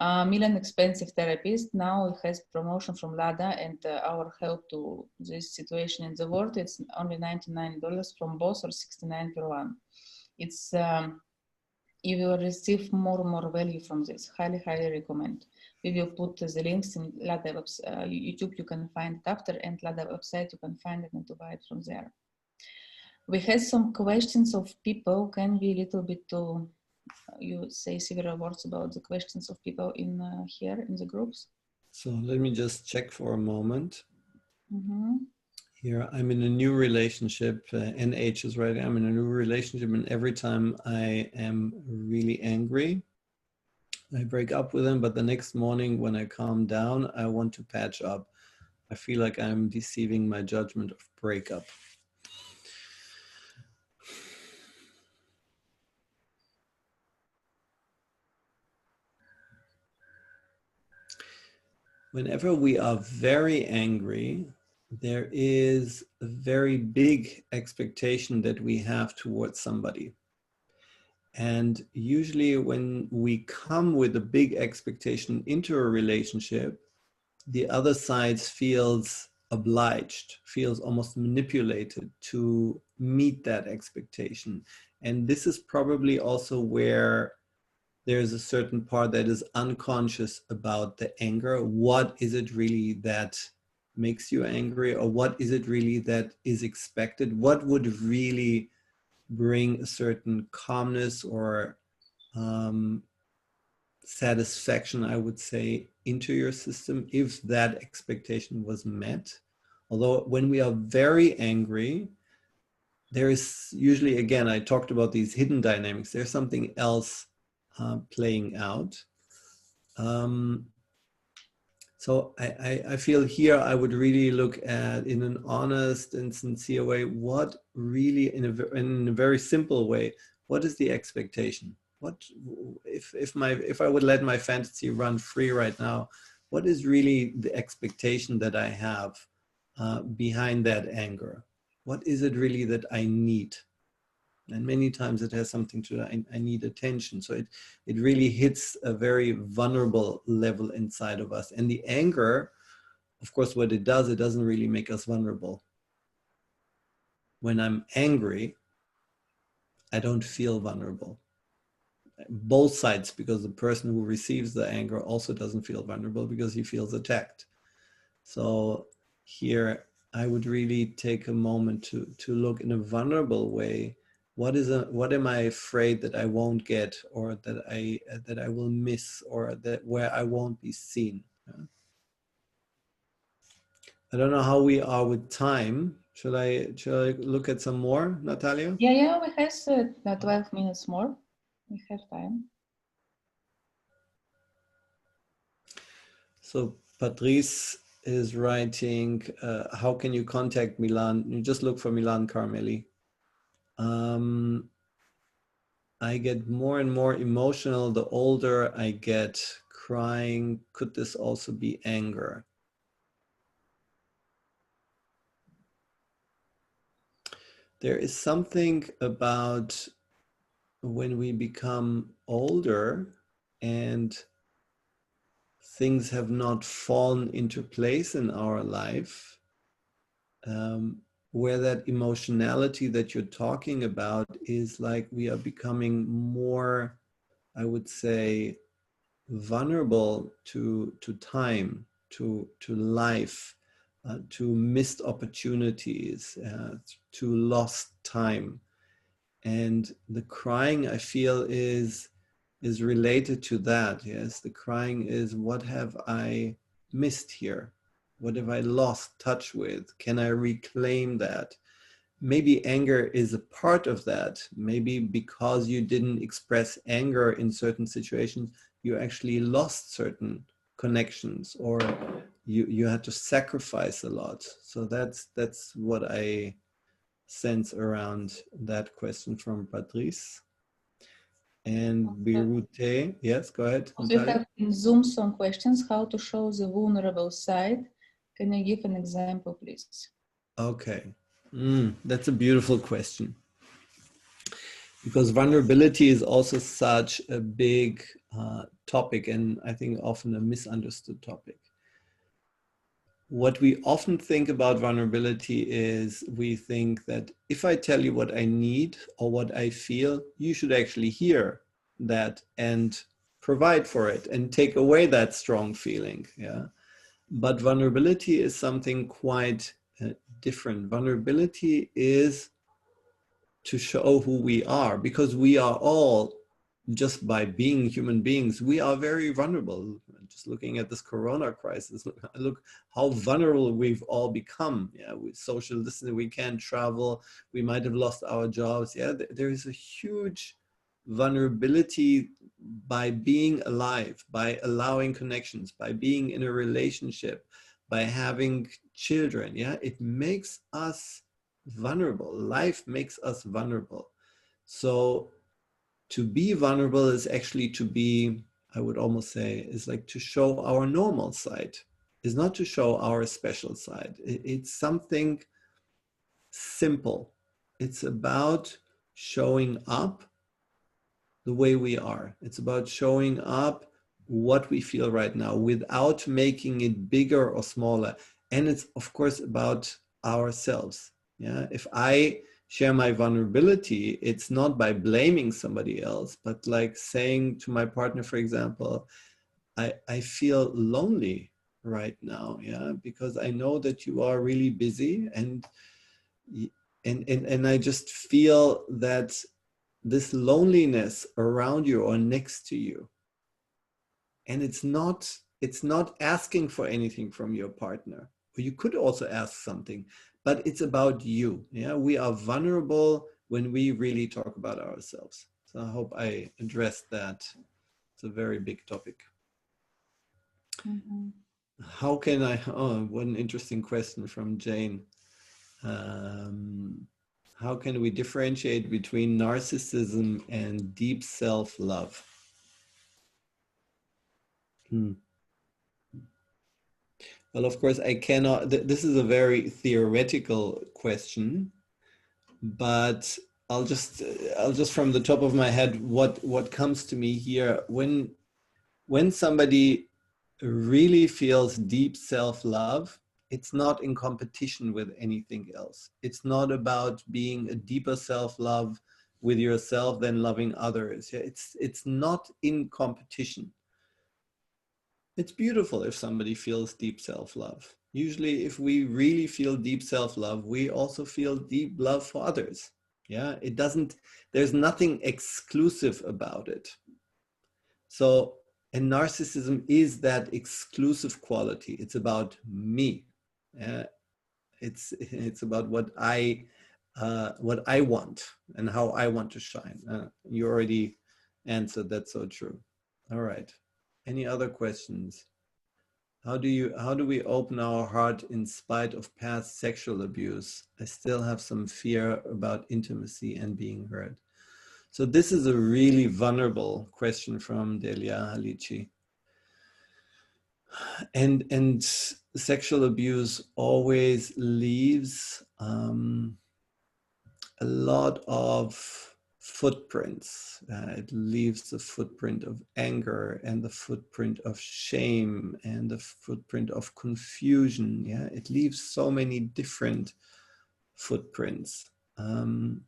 Milan expensive therapist, now it has promotion from Lada and our help to this situation in the world. It's only $99 from both or $69 per one. It's you will receive more value from this. Highly recommend. We will put the links in Lada YouTube. You can find it after, and Lada website you can find it and to buy it from there. We had some questions of people. Can we a little bit to you say several words about the questions of people in here in the groups? So let me just check for a moment. Mm-hmm. Here, I'm in a new relationship. NH is right. I'm in a new relationship, and every time I am really angry, I break up with him. But the next morning, when I calm down, I want to patch up. I feel like I'm deceiving my judgment of breakup. Whenever we are very angry, there is a very big expectation that we have towards somebody. And usually when we come with a big expectation into a relationship, the other side feels obliged, feels almost manipulated to meet that expectation. And this is probably also where there's a certain part that is unconscious about the anger. What is it really that makes you angry? Or what is it really that is expected? What would really bring a certain calmness or satisfaction, I would say, into your system if that expectation was met? Although when we are very angry, there is usually, again, I talked about these hidden dynamics. There's something else playing out. So I feel here I would really look at, in an honest and sincere way, what really, in a very simple way, what is the expectation? What if I would let my fantasy run free right now, what is really the expectation that I have behind that anger? What is it really that I need? And many times it has something to, I need attention. So it really hits a very vulnerable level inside of us. And the anger, of course, what it does, it doesn't really make us vulnerable. When I'm angry, I don't feel vulnerable. Both sides, because the person who receives the anger also doesn't feel vulnerable because he feels attacked. So here I would really take a moment to look in a vulnerable way. What am I afraid that I won't get, or that I will miss, or that where I won't be seen? I don't know how we are with time. Should I look at some more, Natalia? Yeah, we have 12 minutes more. We have time. So Patrice is writing, how can you contact Milan? You just look for Milan Karmeli. I get more and more emotional the older I get. Crying, could this also be anger? There is something about when we become older and things have not fallen into place in our life, where that emotionality that you're talking about is like we are becoming more, I would say, vulnerable to time, to life, to missed opportunities, to lost time. And the crying, I feel, is related to that. Yes, the crying is, what have I missed here? What have I lost touch with? Can I reclaim that? Maybe anger is a part of that. Maybe because you didn't express anger in certain situations, you actually lost certain connections, or you had to sacrifice a lot. So that's what I sense around that question from Patrice. And Birute, yes, go ahead. We have in Zoom some questions. How to show the vulnerable side? Can you give an example, please? Okay, that's a beautiful question. Because vulnerability is also such a big topic, and I think often a misunderstood topic. What we often think about vulnerability is we think that if I tell you what I need or what I feel, you should actually hear that and provide for it and take away that strong feeling. Yeah. But vulnerability is something quite different. Vulnerability is to show who we are, because we are all, just by being human beings, we are very vulnerable. Just looking at this corona crisis, look how vulnerable we've all become. Yeah, with social distancing, we can't travel, we might have lost our jobs. Yeah, there is a huge vulnerability by being alive, by allowing connections, by being in a relationship, by having children. Yeah, it makes us vulnerable. Life makes us vulnerable. So to be vulnerable is actually to be, I would almost say, is like to show our normal side. Is not to show our special side. It's something simple. It's about showing up the way we are. It's about showing up what we feel right now without making it bigger or smaller. And it's, of course, about ourselves. Yeah. If I share my vulnerability, it's not by blaming somebody else, but like saying to my partner, for example, I feel lonely right now. Yeah. Because I know that you are really busy, and I just feel that this loneliness around you or next to you. And it's not asking for anything from your partner. Or you could also ask something, but it's about you. Yeah, we are vulnerable when we really talk about ourselves. So I hope I addressed that. It's a very big topic. Mm-hmm. How can I, oh, what an interesting question from Jane. How can we differentiate between narcissism and deep self-love? Well, of course, I cannot, this is a very theoretical question, but I'll just from the top of my head, what comes to me here, when somebody really feels deep self-love, it's not in competition with anything else. It's not about being a deeper self-love with yourself than loving others. It's not in competition. It's beautiful if somebody feels deep self-love. Usually, if we really feel deep self-love, we also feel deep love for others. Yeah, it doesn't, there's nothing exclusive about it. So, and narcissism is that exclusive quality. It's about me. It's about what I want and how I want to shine. You already answered. That's so true. All right. Any other questions? How do we open our heart in spite of past sexual abuse? I still have some fear about intimacy and being heard. So this is a really vulnerable question from Delia Halici. And sexual abuse always leaves a lot of footprints. It leaves the footprint of anger and the footprint of shame and the footprint of confusion. Yeah, it leaves so many different footprints. And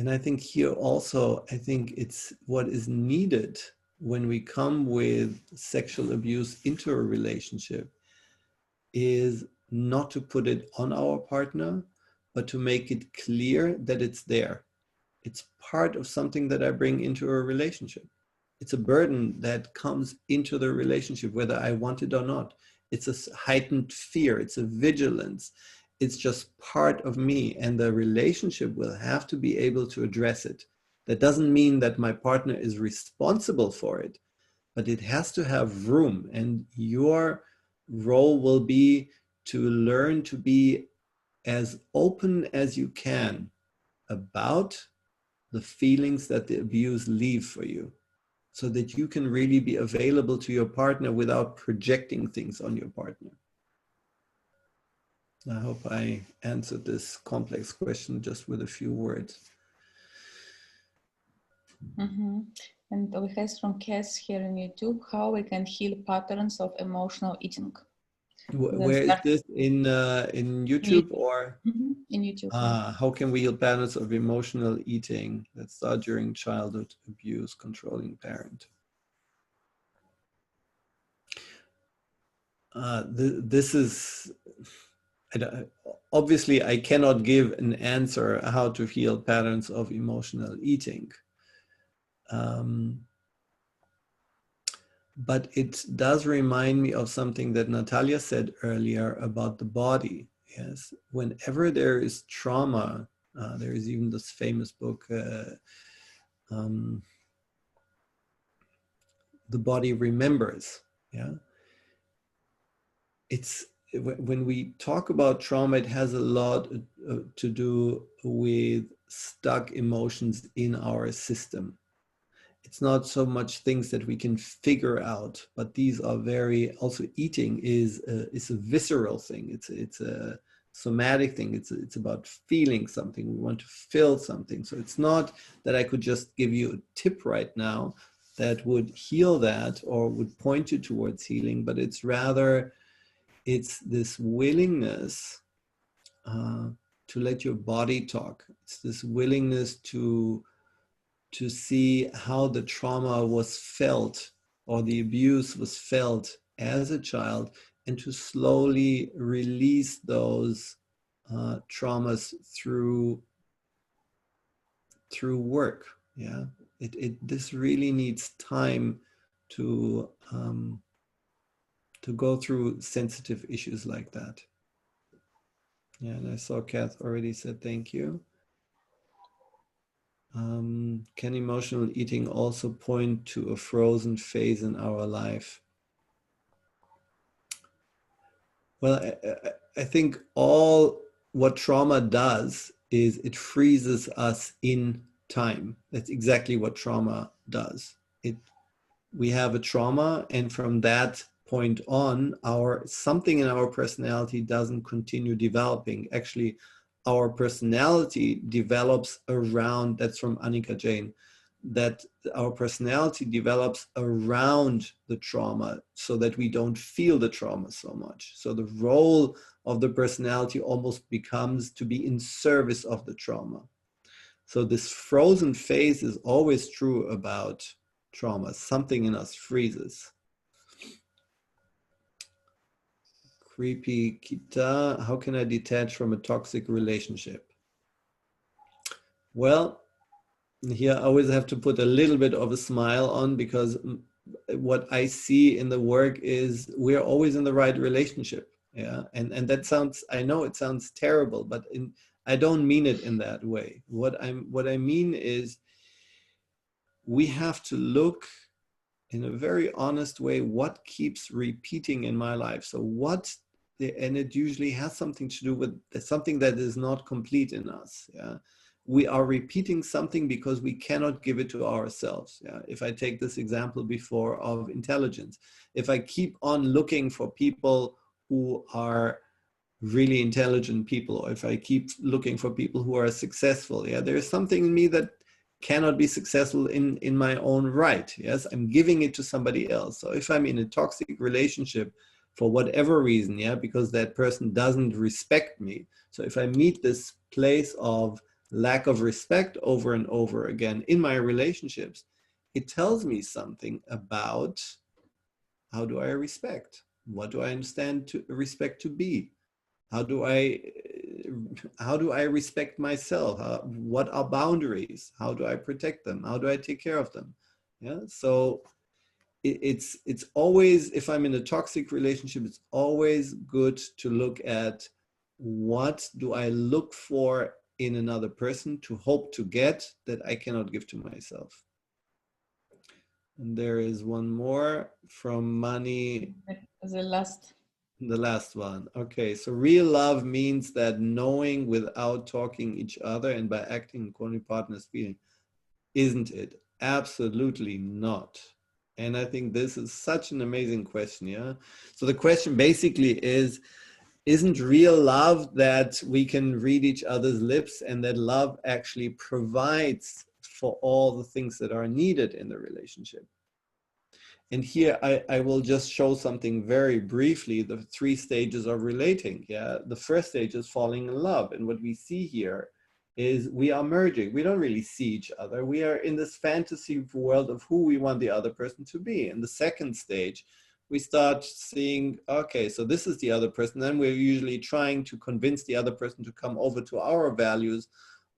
I think here also, I think it's what is needed when we come with sexual abuse into a relationship is not to put it on our partner, but to make it clear that it's there. It's part of something that I bring into a relationship. It's a burden that comes into the relationship, whether I want it or not. It's a heightened fear. It's a vigilance. It's just part of me, and the relationship will have to be able to address it. That doesn't mean that my partner is responsible for it, but it has to have room, and your role will be to learn to be as open as you can about the feelings that the abuse leave for you, so that you can really be available to your partner without projecting things on your partner. I hope I answered this complex question just with a few words. Mm-hmm. And we have from Cass here on YouTube, how we can heal patterns of emotional eating. Where is this, in YouTube or? Mm-hmm. In YouTube. How can we heal patterns of emotional eating that start during childhood abuse, controlling parent? This is, obviously I cannot give an answer how to heal patterns of emotional eating. But it does remind me of something that Natalia said earlier about the body. Yes, whenever there is trauma, there is even this famous book, The Body Remembers. Yeah, it's when we talk about trauma, it has a lot to do with stuck emotions in our system. It's not so much things that we can figure out, but these are very, also eating is a visceral thing. It's a somatic thing. It's about feeling something. We want to feel something. So it's not that I could just give you a tip right now that would heal that or would point you towards healing, but it's rather, it's this willingness to let your body talk. It's this willingness to see how the trauma was felt or the abuse was felt as a child, and to slowly release those traumas through work. Yeah, this really needs time to go through sensitive issues like that. Yeah, and I saw Kath already said thank you. Can emotional eating also point to a frozen phase in our life? Well, I think all what trauma does is it freezes us in time. That's exactly what trauma does. We have a trauma, and from that point on, our something in our personality doesn't continue developing. Actually, our personality develops around, that's from Annika Jain, that our personality develops around the trauma so that we don't feel the trauma so much. So the role of the personality almost becomes to be in service of the trauma. So this frozen phase is always true about trauma. Something in us freezes. Creepy Kita, how can I detach from a toxic relationship? Well, here I always have to put a little bit of a smile on, because what I see in the work is we're always in the right relationship. Yeah. And that sounds, I know it sounds terrible, but I don't mean it in that way. What I mean is we have to look in a very honest way what keeps repeating in my life. So and it usually has something to do with something that is not complete in us. Yeah. We are repeating something because we cannot give it to ourselves. Yeah. If I take this example before of intelligence, if I keep on looking for people who are really intelligent people, or if I keep looking for people who are successful, yeah, there is something in me that cannot be successful in my own right. Yes, I'm giving it to somebody else. So if I'm in a toxic relationship for whatever reason, yeah, because that person doesn't respect me. So if I meet this place of lack of respect over and over again in my relationships, it tells me something about how do I respect? What do I understand to respect to be? How do I respect myself? What are boundaries? How do I protect them? How do I take care of them? Yeah. So it's always, if I'm in a toxic relationship, it's always good to look at what do I look for in another person to hope to get that I cannot give to myself. And there is one more from Mani. The last. The last one. Okay, so real love means that knowing without talking each other and by acting according to partner's feeling, isn't it? Absolutely not. And I think this is such an amazing question, yeah? So the question basically is, isn't real love that we can read each other's lips and that love actually provides for all the things that are needed in the relationship? And here I will just show something very briefly, the 3 stages of relating. Yeah, the first stage is falling in love. And what we see here is we are merging. We don't really see each other. We are in this fantasy world of who we want the other person to be. In the second stage, we start seeing, okay, so this is the other person. Then we're usually trying to convince the other person to come over to our values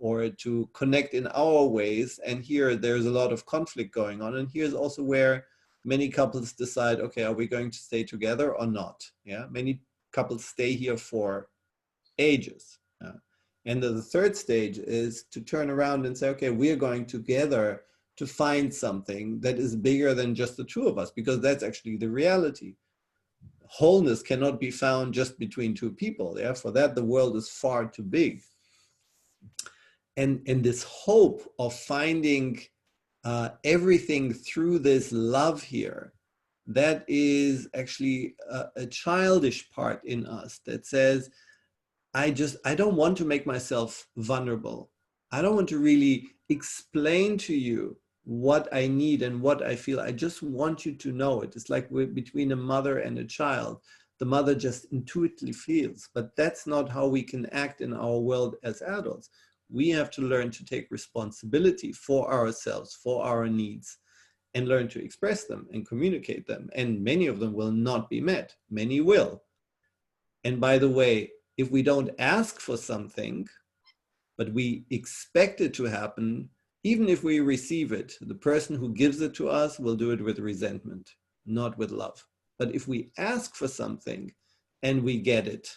or to connect in our ways. And here there's a lot of conflict going on. And here's also where many couples decide, okay, are we going to stay together or not? Yeah, many couples stay here for ages. Yeah. And the third stage is to turn around and say, okay, we are going together to find something that is bigger than just the two of us, because that's actually the reality. Wholeness cannot be found just between two people. Yeah, for that, the world is far too big. And this hope of finding everything through this love here, that is actually a childish part in us that says, I don't want to make myself vulnerable. I don't want to really explain to you what I need and what I feel. I just want you to know it. It's like between a mother and a child. The mother just intuitively feels, but that's not how we can act in our world as adults. We have to learn to take responsibility for ourselves, for our needs, and learn to express them and communicate them. And many of them will not be met. Many will. And by the way, if we don't ask for something, but we expect it to happen, even if we receive it, the person who gives it to us will do it with resentment, not with love. But if we ask for something and we get it,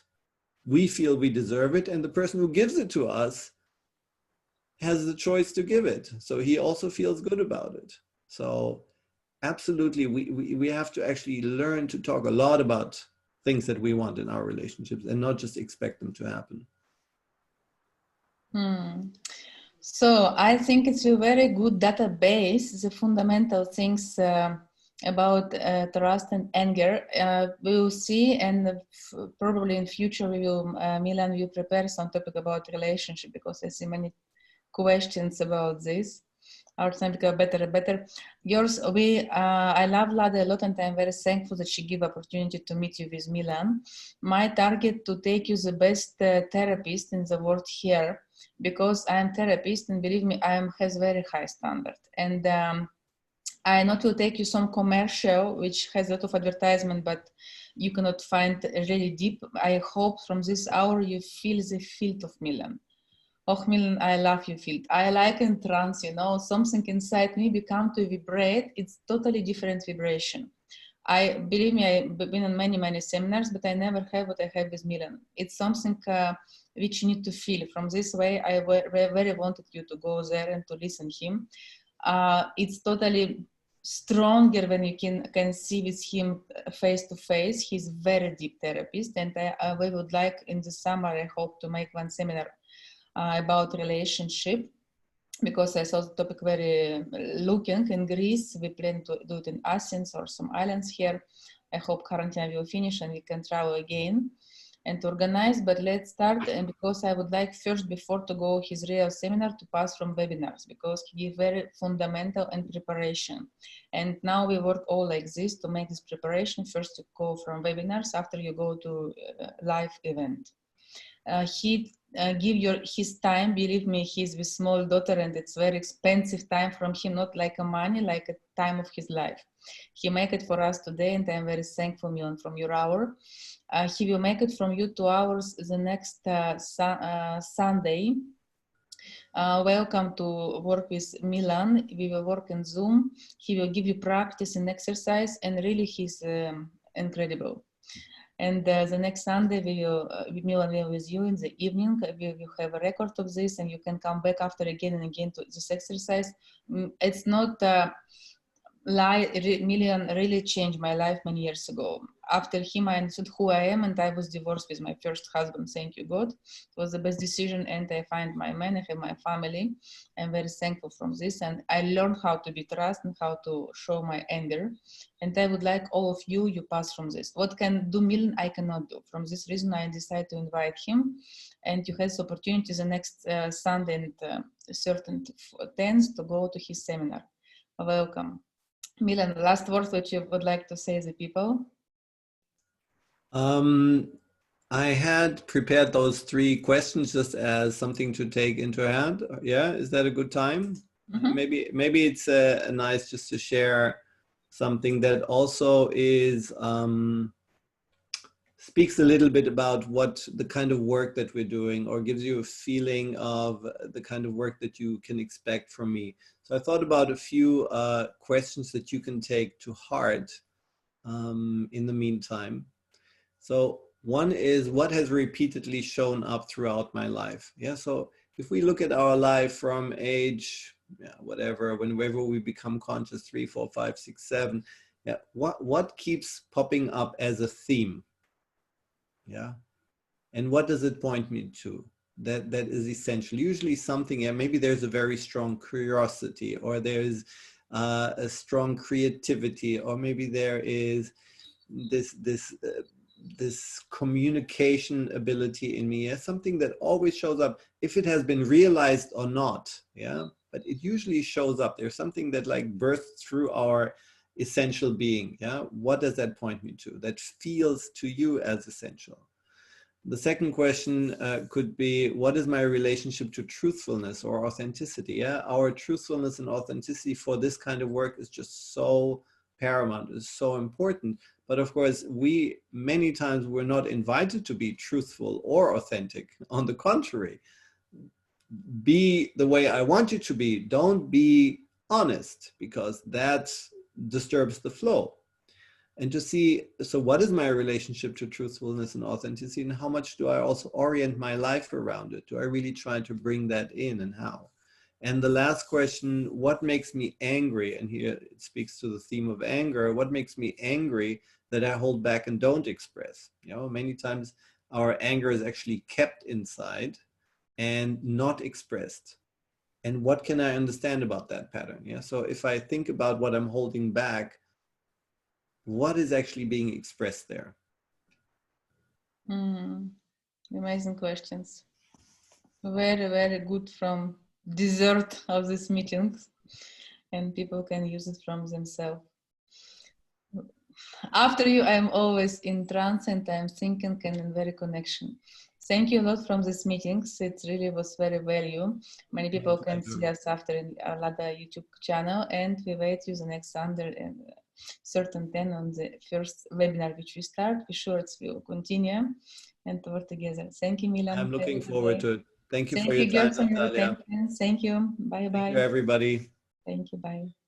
we feel we deserve it, and the person who gives it to us has the choice to give it. So he also feels good about it. So absolutely, we have to actually learn to talk a lot about things that we want in our relationships and not just expect them to happen. So I think it's a very good database, the fundamental things about trust and anger. We will see, and probably in future we will, Milan will prepare some topic about relationship, because I see many questions about this. Our time become better and better. Yours, I love Lada a lot, and I'm very thankful that she gave opportunity to meet you with Milan. My target to take you the best therapist in the world here, because I am therapist, and believe me, I has very high standard. And I not will take you some commercial which has a lot of advertisement, but you cannot find really deep. I hope from this hour you feel the field of Milan. Oh, Milan, I love your field. I like in trance, you know, something inside me become to vibrate. It's totally different vibration. Believe me, I've been in many seminars, but I never have what I have with Milan. It's something which you need to feel. From this way, I very wanted you to go there and to listen him. It's totally stronger when you can see with him face to face. He's very deep therapist, and we would like in the summer, I hope to make one seminar about relationship, because I saw the topic very looking in Greece. We plan to do it in Athens or some islands here. I hope quarantine will finish and we can travel again and to organize, but let's start. And because I would like first, before to go his real seminar, to pass from webinars, because he give very fundamental and preparation. And now we work all like this to make this preparation. First to go from webinars, after you go to live event. He give his time. Believe me, he's with small daughter, and it's very expensive time from him, not like a money, like a time of his life. He make it for us today, and I'm very thankful, Milan, from your hour. He will make it from you 2 hours the next Sunday. Welcome to work with Milan. We will work in Zoom. He will give you practice and exercise, and really he's incredible. And the next Sunday, Milan will with you in the evening. We will have a record of this, and you can come back after again and again to this exercise. It's not Milan really changed my life many years ago. After him, I understood who I am, and I was divorced with my first husband. Thank you, God. It was the best decision, and I find my man, I have my family. I'm very thankful from this, and I learned how to be trust and how to show my anger. And I would like all of you, you pass from this. What can do Milan, I cannot do. From this reason, I decided to invite him, and you have the opportunity the next Sunday and certain 10th to go to his seminar. Welcome. Milan, last words that you would like to say to the people? I had prepared those 3 questions just as something to take into hand. Yeah, is that a good time? Mm-hmm. Maybe it's nice just to share something that also is speaks a little bit about what the kind of work that we're doing, or gives you a feeling of the kind of work that you can expect from me. So I thought about a few questions that you can take to heart in the meantime. So one is, what has repeatedly shown up throughout my life? Yeah, so if we look at our life from age, whatever, whenever we become conscious, 3, 4, 5, 6, 7, yeah, what keeps popping up as a theme? Yeah, and what does it point me to? That is essential. Usually something, yeah, maybe there's a very strong curiosity, or there's a strong creativity, or maybe there is this communication ability in me. Yeah, something that always shows up, if it has been realized or not. Yeah, but it usually shows up. There's something that like bursts through our essential being. Yeah, what does that point me to? That feels to you as essential. The second question could be, what is my relationship to truthfulness or authenticity? Yeah, our truthfulness and authenticity for this kind of work is just so paramount, is so important. But of course, many times we're not invited to be truthful or authentic. On the contrary, be the way I want you to be. Don't be honest, because that disturbs the flow. And to see, so what is my relationship to truthfulness and authenticity, and how much do I also orient my life around it? Do I really try to bring that in, and how? And the last question, what makes me angry? And here it speaks to the theme of anger. What makes me angry that I hold back and don't express? You know, many times our anger is actually kept inside and not expressed. And what can I understand about that pattern? Yeah. So if I think about what I'm holding back, what is actually being expressed there? Amazing questions. Very, very good from dessert of these meetings, and people can use it from themselves. After you, I'm always in trance and I'm thinking and in very connection. Thank you a lot from these meetings. It really was very value. Many people can see us after in our Lada YouTube channel, and we wait you the next under certain 10 on the first webinar which we start. Be sure it will continue and work together. Thank you, Milan. I'm looking forward to it. Thank you for your time, Natalia. Thank you. Bye bye. Thank you, everybody. Thank you. Bye.